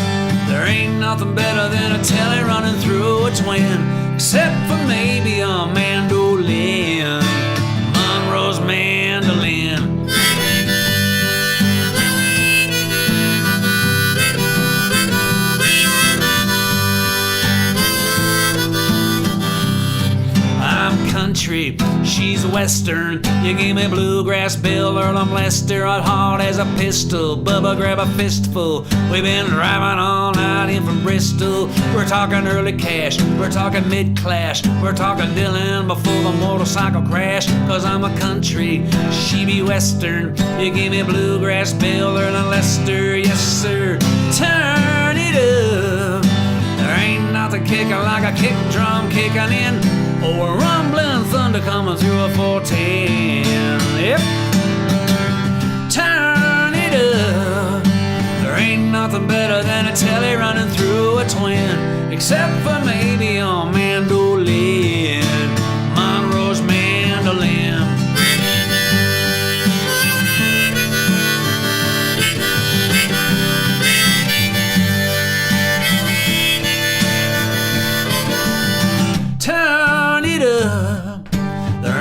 there ain't nothing better than a telly running through a twin, except for maybe a mandolin, Monroe's mandolin. Country, she's western. You gave me bluegrass, Bill, Earl, I'm Lester. Hot hard as a pistol, Bubba, grab a fistful. We've been driving all night in from Bristol. We're talking early cash, we're talking mid-clash. We're talking Dylan before the motorcycle crash. Cause I'm a country, she be western. You gave me bluegrass, Bill, Earl, and Lester. Yes, sir. Turn it up, there ain't nothing kicking like a kick drum kicking in, or a rumbling thunder coming through a 410. Yep. Turn it up, there ain't nothing better than a telly running through a twin, except for maybe a mandolin, Monroe's mandolin.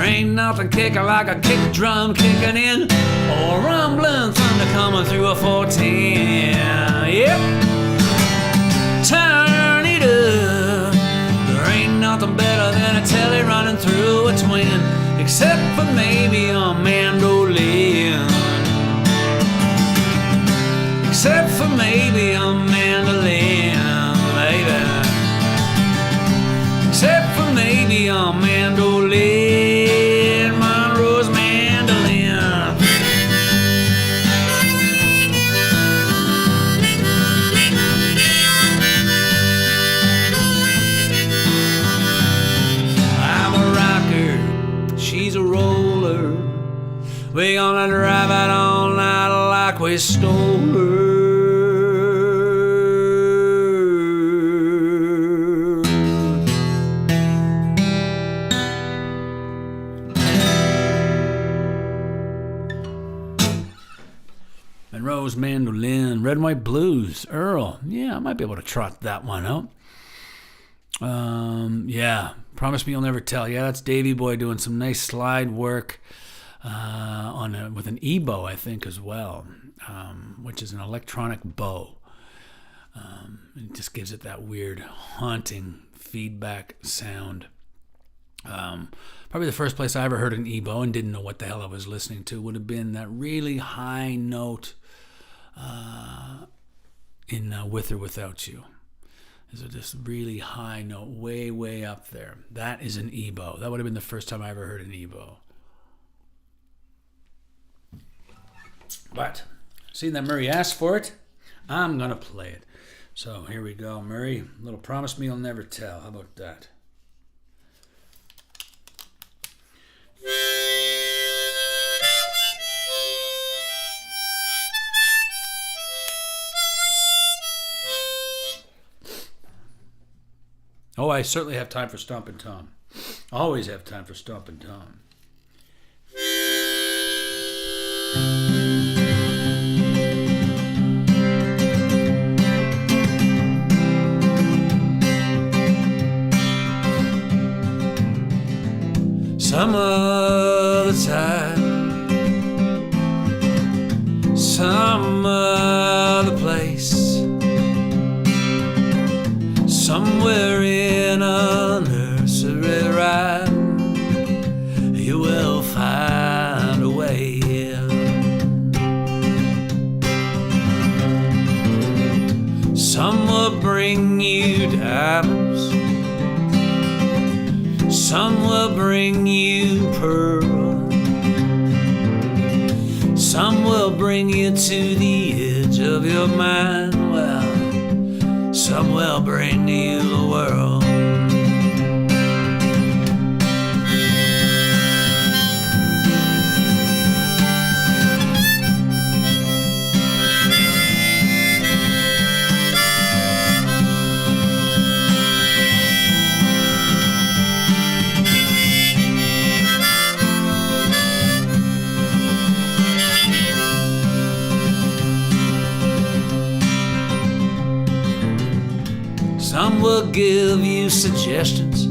Ain't nothing kicking like a kick drum kicking in, or rumbling thunder coming through a 410. Yep. Turn it up, there ain't nothing better than a telly running through a twin, except for maybe a mandolin, except for maybe a mandolin, baby, except for maybe a mandolin. We gonna drive it all night like we stole her. Monroe's mandolin, Red and White Blues, Earl. Yeah, I might be able to trot that one out. Yeah, Promise Me You'll Never Tell. Yeah, that's Davey Boy doing some nice slide work. With an E-bow, I think, as well, which is an electronic bow. It just gives it that weird, haunting feedback sound. Probably the first place I ever heard an E-bow and didn't know what the hell I was listening to would have been that really high note in With or Without You. There's this really high note, way, way up there. That is an EBow. That would have been the first time I ever heard an EBow. But, seeing that Murray asked for it, I'm going to play it. So, here we go, Murray. A little Promise Me You'll Never Tell. How about that? Oh, I certainly have time for Stompin' Tom. Always have time for Stompin' Tom. Some other time, some other place, somewhere in a nursery rhyme, you will find a way. Some will bring you diamonds, some will bring you pearls, some will bring you to the edge of your mind. Well, some will bring you the world. Some will give you suggestions,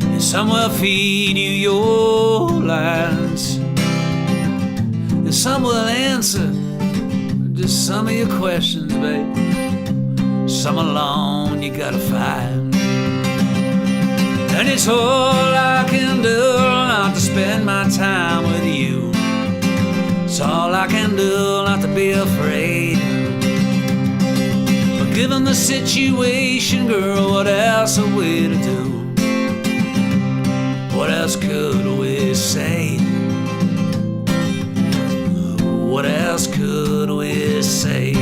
and some will feed you your lines, and some will answer just some of your questions, babe. Some alone you gotta find, and it's all I can do not to spend my time with you. It's all I can do not to be afraid. Given the situation, girl, what else are we to do? What else could we say? What else could we say?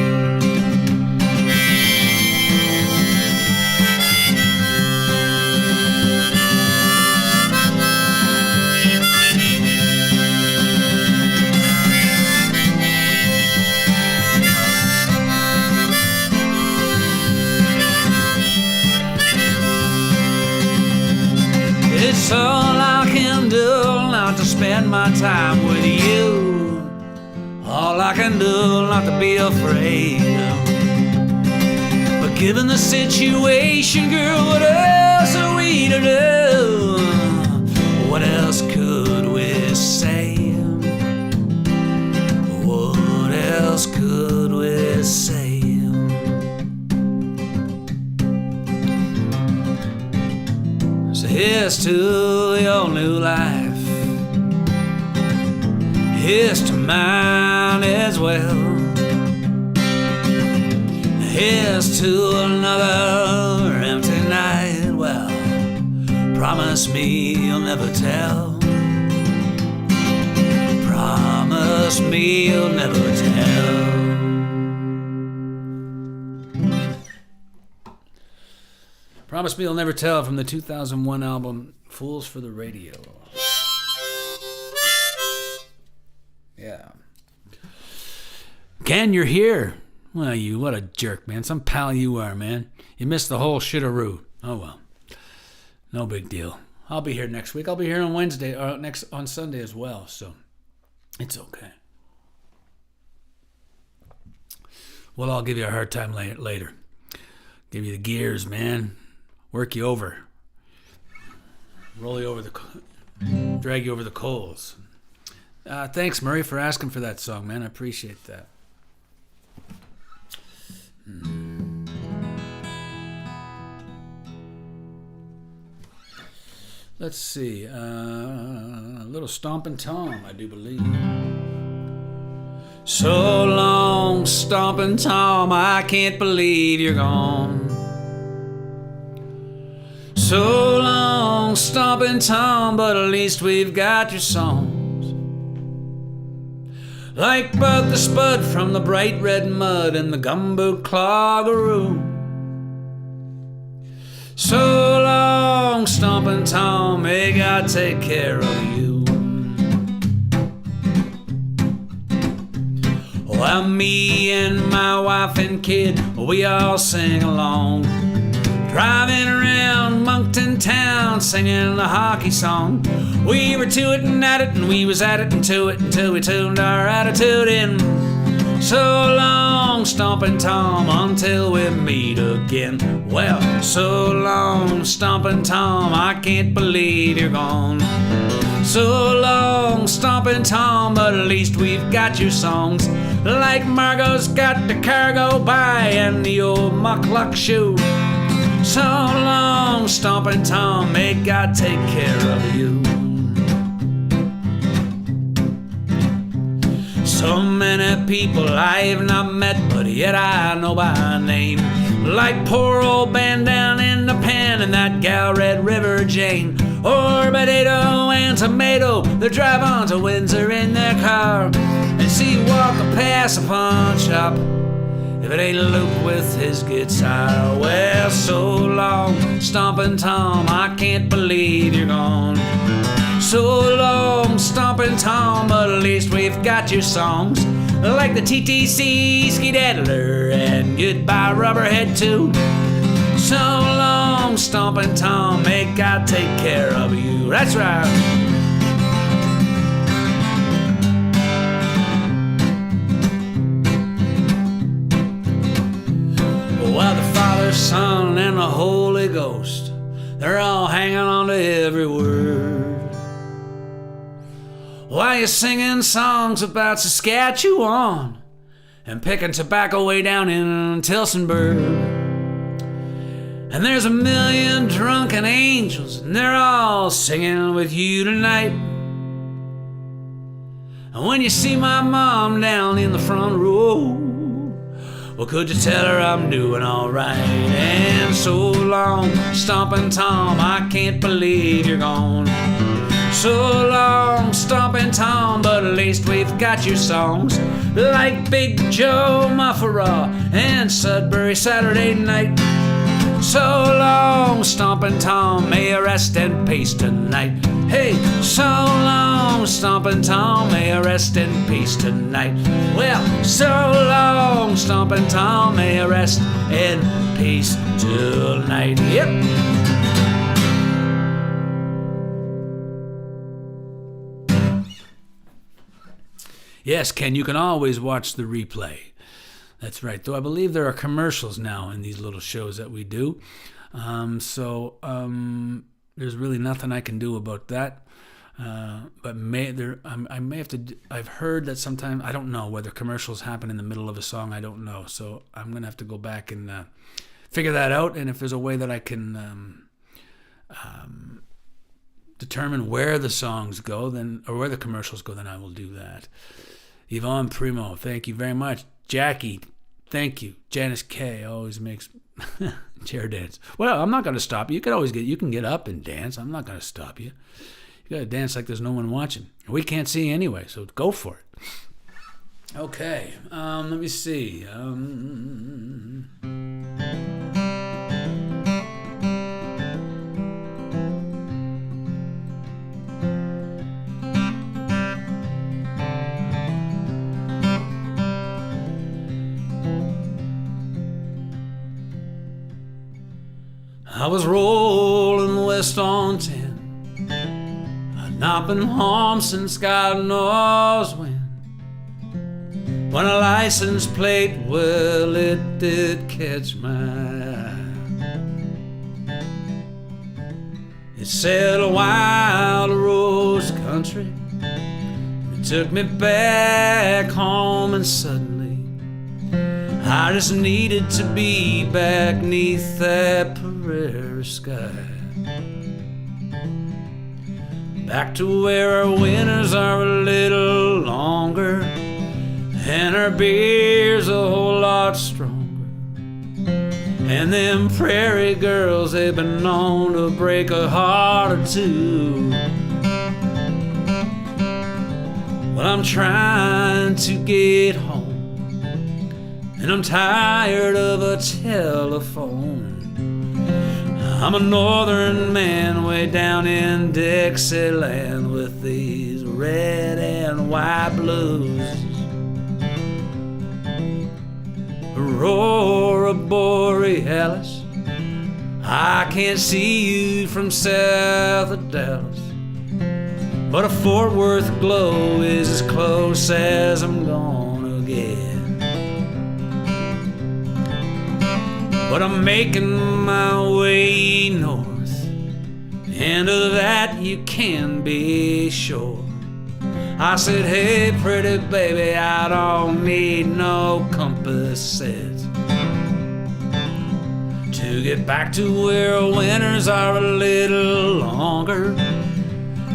It's all I can do not to spend my time with you. All I can do not to be afraid. But given the situation, girl, what else are we to do? What else could we say? What else could we say? Here's to your new life, here's to mine as well. Here's to another empty night. Well, promise me you'll never tell. Promise me you'll never tell. Promise Me You'll Never Tell from the 2001 album Fools for the Radio. Yeah. Ken, you're here. Well, you, what a jerk, man. Some pal you are, man. You missed the whole shitaroo. Oh, well. No big deal. I'll be here next week. I'll be here on Wednesday, or on Sunday as well, so it's okay. Well, I'll give you a hard time later. Give you the gears, man. Work you over. Roll you over drag you over the coals. Thanks, Murray, for asking for that song, man. I appreciate that. Let's see. A little Stompin' Tom, I do believe. So long long, Stompin' Tom, I can't believe you're gone. So long, Stompin' Tom, but at least we've got your songs. Like Bud the Spud from the bright red mud and the gumboot cloggeroo. So long, Stompin' Tom, may God take care of you. Well, me and my wife and kid, we all sing along, driving around Moncton town, singing the hockey song. We were to it and at it, and we was at it and to it until we tuned our attitude in. So long, Stompin' Tom, until we meet again. Well, so long, Stompin' Tom, I can't believe you're gone. So long, Stompin' Tom, but at least we've got your songs. Like Margot's got the cargo by and the old muckluck shoe. So long, Stompin' Tom, may God take care of you. So many people I have not met, but yet I know by name. Like poor old Ben down in the pen and that gal Red River Jane. Or Potato and Tomato, they drive on to Windsor in their car and see Walker pass a pawn shop if it ain't Luke with his guitar. Well, so long, Stompin' Tom, I can't believe you're gone. So long, Stompin' Tom, but at least we've got your songs. Like the TTC, Skedaddler, and Goodbye Rubberhead too. So long, Stompin' Tom, may God take care of you. That's right. Well, the Father, Son, and the Holy Ghost, they're all hanging on to every word. While you're singing songs about Saskatchewan and picking tobacco way down in Tillsonburg. And there's a million drunken angels, and they're all singing with you tonight. And when you see my mom down in the front row, well, could you tell her I'm doing alright? And so long, Stompin' Tom, I can't believe you're gone. So long, Stompin' Tom, but at least we've got your songs. Like Big Joe Mufferaw and Sudbury Saturday Night. So long, Stompin' Tom, may you rest in peace tonight. Hey, so long, Stompin' Tom, may you rest in peace tonight. Well, so long, Stompin' Tom, may you rest in peace tonight. Yep. Yes, Ken, you can always watch the replay. That's right, though I believe there are commercials now in these little shows that we do. So there's really nothing I can do about that. But I may have to. I've heard that sometimes, I don't know whether commercials happen in the middle of a song. I don't know. So I'm going to have to go back and figure that out. And if there's a way that I can determine where the songs go, then, or where the commercials go, then I will do that. Yvonne Primo, thank you very much. Jackie, thank you. Janice K always makes chair dance. Well, I'm not going to stop you. You can get up and dance. I'm not going to stop you. You got to dance like there's no one watching. We can't see you anyway, so go for it. Okay, let me see. I was rolling west on 10. I'd not been home since God knows when a license plate, well, it did catch my eye. It said a wild rose country. It took me back home, and suddenly I just needed to be back 'neath that prairie sky. Back to where our winters are a little longer and our beers a lot stronger. And them prairie girls, they've been known to break a heart or two. Well, I'm trying to get home, and I'm tired of a telephone. I'm a northern man way down in Dixieland with these red and white blues. Aurora Borealis, I can't see you from south of Dallas, but a Fort Worth glow is as close as I'm gonna get. But I'm making my way north, and of that you can be sure. I said, hey pretty baby, I don't need no compass set to get back to where winters are a little longer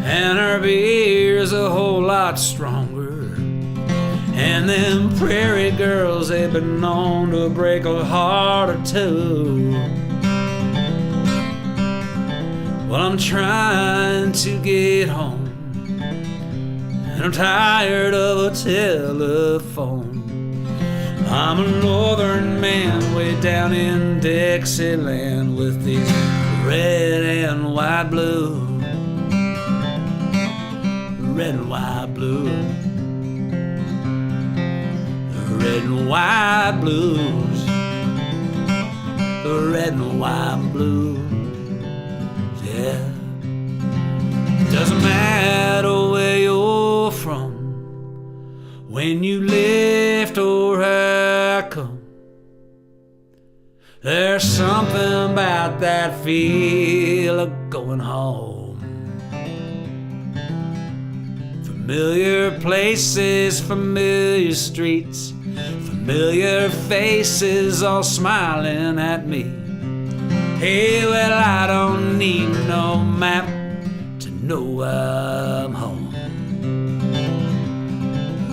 and our beer's a whole lot stronger. And them prairie girls, they've been known to break a heart or two. Well, I'm trying to get home, and I'm tired of a telephone. I'm a northern man way down in Dixieland with these red and white blues. Red and white blues. The red and white blues. The red and white blues. Yeah. Doesn't matter where you're from, when you left or I come, there's something about that feel of going home. Familiar places, familiar streets, familiar faces all smiling at me. Hey, well, I don't need no map to know I'm home.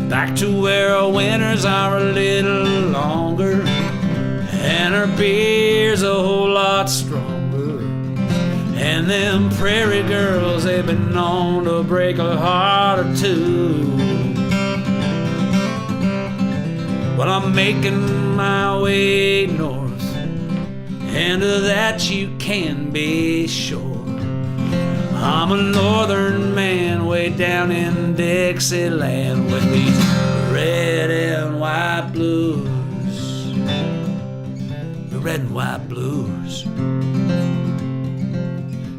Back to where our winters are a little longer and our beer's a whole lot stronger. And them prairie girls, they've been known to break a heart or two. Well, I'm making my way north, and of that you can be sure. I'm a northern man way down in Dixieland with these red and white blues. The red and white blues.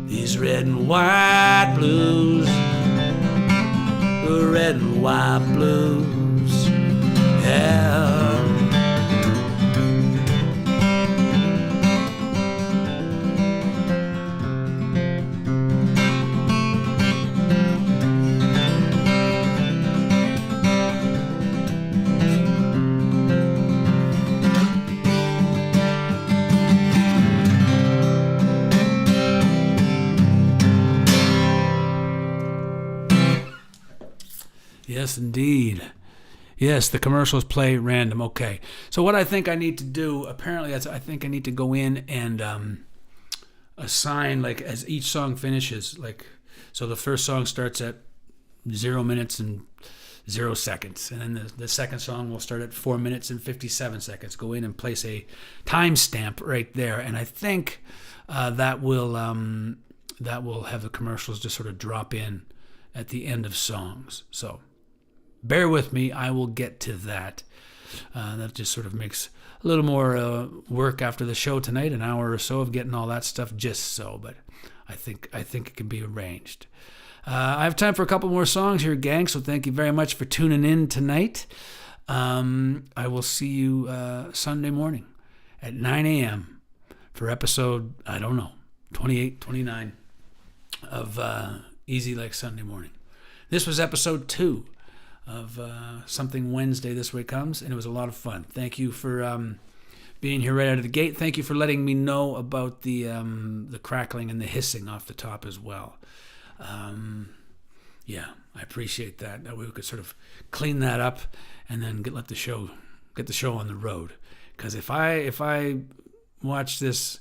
These red and white blues. The red and white blues. Yeah. Yes, indeed. Yes, the commercials play random. Okay. So what I think I need to do, apparently, I think I need to go in and assign, like, as each song finishes, like, so the first song starts at 0 minutes and 0 seconds. And then the second song will start at 4 minutes and 57 seconds. Go in and place a timestamp right there. And I think that will have the commercials just sort of drop in at the end of songs. So bear with me, I will get to that. That just sort of makes a little more work after the show tonight, an hour or so of getting all that stuff just so, but I think it can be arranged. I have time for a couple more songs here, gang, so thank you very much for tuning in tonight. I will see you Sunday morning at 9 a.m. for episode, 28, 29 of Easy Like Sunday Morning. This was episode 2 of Something Wednesday This Way Comes, and it was a lot of fun. Thank you for being here right out of the gate. Thank you for letting me know about the crackling and the hissing off the top as well. Yeah, I appreciate that. That way we could sort of clean that up and then get the show on the road. Because if I watch this,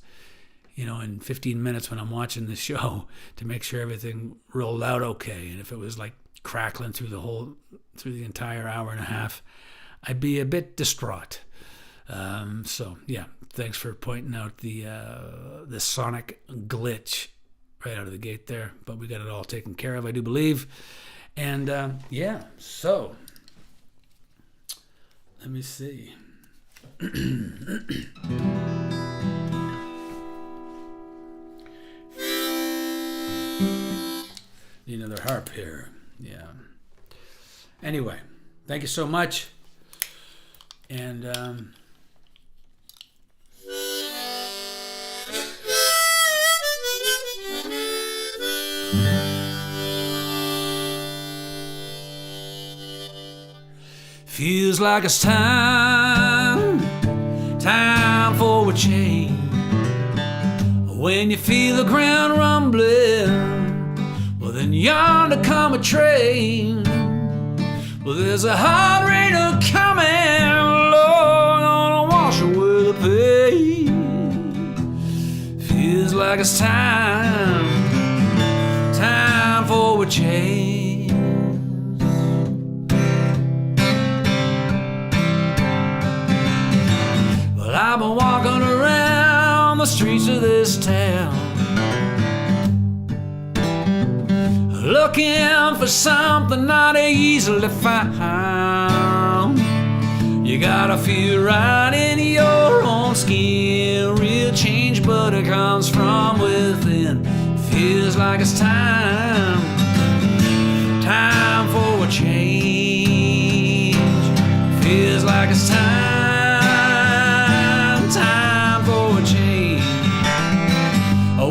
in 15 minutes when I'm watching the show to make sure everything rolled out okay, and if it was like crackling through the entire hour and a half, I'd be a bit distraught. So yeah, thanks for pointing out the sonic glitch right out of the gate there. But we got it all taken care of, I do believe. And so let me see. Need another harp here. Yeah. Anyway, thank you so much. And feels like it's time for a change. When you feel the ground rumbling, well then yonder come a train. Well, there's a hard rain coming, Lord, gonna wash away the pain. Feels like it's time for a change. Well, I've been walking around the streets of this town, looking for something not easily found. You gotta feel right in your own skin. Real change, but it comes from within. Feels like it's time for a change. Feels like it's time for a change.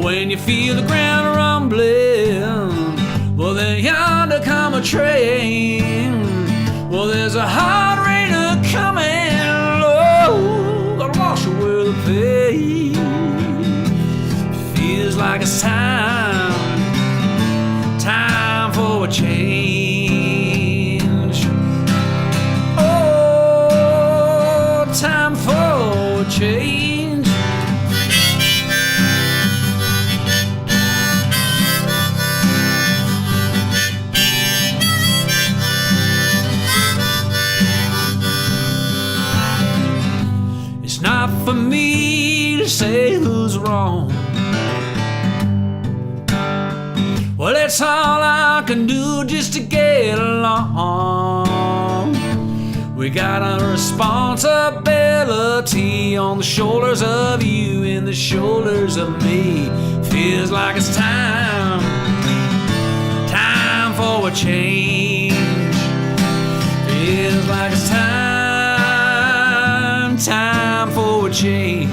When you feel the ground rumbling, well then yonder come a train. Well, there's a hard rain coming, Lord, gonna wash away the pain. Feels like it's time for a change. Oh, time for a change. It's not for me to say who's wrong. Well, it's all I can do just to get along. We got a responsibility on the shoulders of you and the shoulders of me. Feels like it's time for a change. Feels like it's time for a change.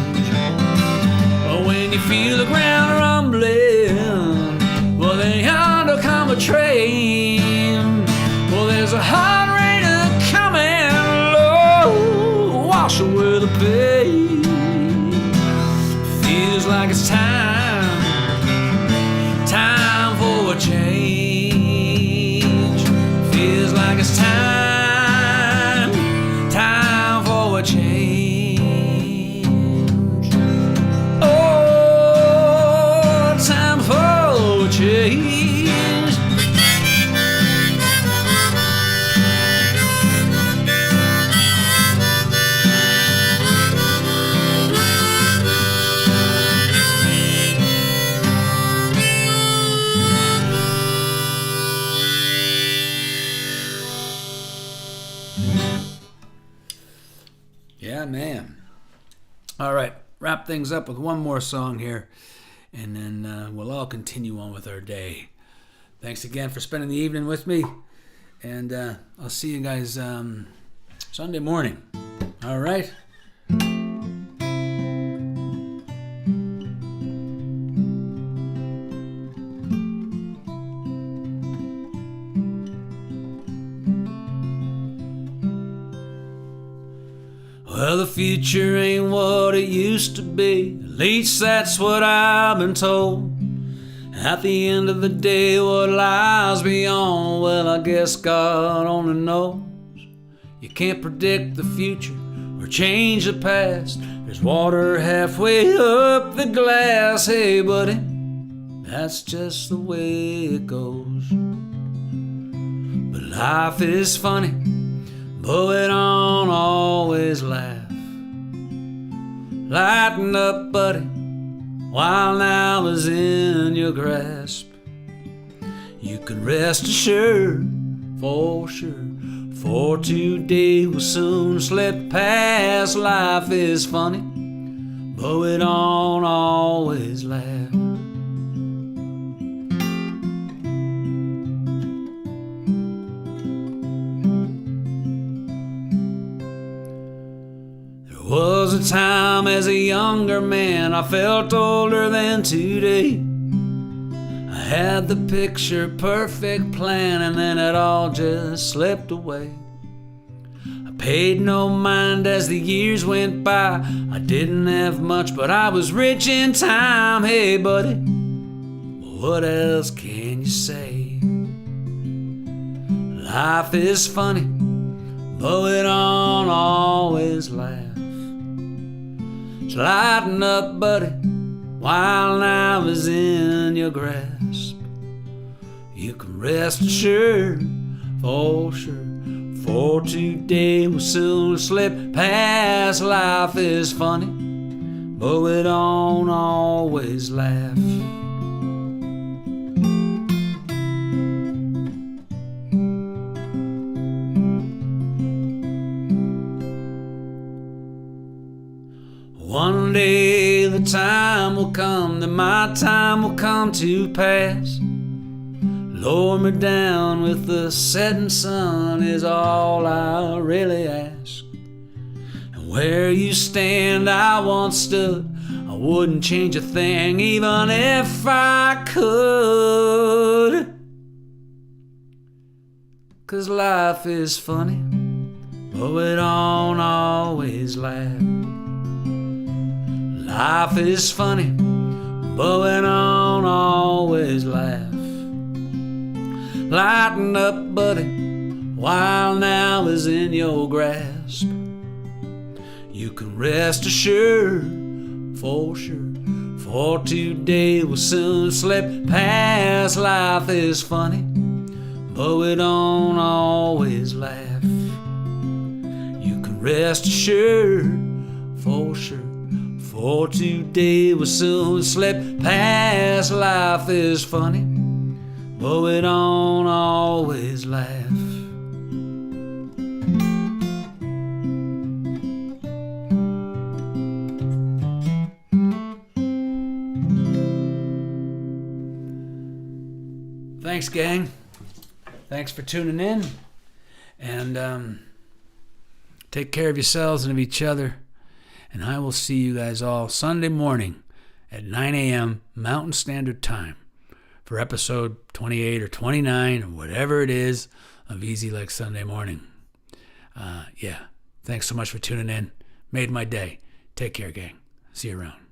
But when you feel the ground rumbling, well then yonder come a train. Well, there's a hard rain coming, Lord, wash away the pain. Feels like it's time for a change. Feels like it's time for a change. Oh, time for a change. Yeah, man. All right, wrap things up with one more song here, and then we'll all continue on with our day. Thanks again for spending the evening with me, and I'll see you guys Sunday morning. All right? Well, the future ain't what it used to be. At least that's what I've been told. At the end of the day, what lies beyond, well, I guess God only knows. You can't predict the future or change the past. There's water halfway up the glass. Hey, buddy, that's just the way it goes. But life is funny, but we don't always laugh. Lighten up, buddy, while now is in your grasp. You can rest assured, for sure, for today will soon slip past. Life is funny, but we don't always laugh. There was a time as a younger man I felt older than today. I had the picture perfect plan, and then it all just slipped away. I paid no mind as the years went by. I didn't have much, but I was rich in time. Hey, buddy, what else can you say? Life is funny, but we don't always laugh. So lighten up, buddy, while now is in your grasp. You can rest assured, for sure, for today will soon slip past. Life is funny, but we don't always laugh. One day the time will come that my time will come to pass. Lower me down with the setting sun is all I really ask. And where you stand I once stood, I wouldn't change a thing even if I could. 'Cause life is funny, but we don't always laugh. Life is funny, but we don't always laugh. Lighten up, buddy, while now is in your grasp. You can rest assured, for sure, for today will soon slip past. Life is funny, but we don't always laugh. You can rest assured, for sure, for today will soon slip past. Life is funny, but we don't always laugh. Thanks, gang. Thanks for tuning in. And take care of yourselves and of each other. And I will see you guys all Sunday morning at 9 a.m. Mountain Standard Time for episode 28 or 29 or whatever it is of Easy Like Sunday Morning. Yeah, thanks so much for tuning in. Made my day. Take care, gang. See you around.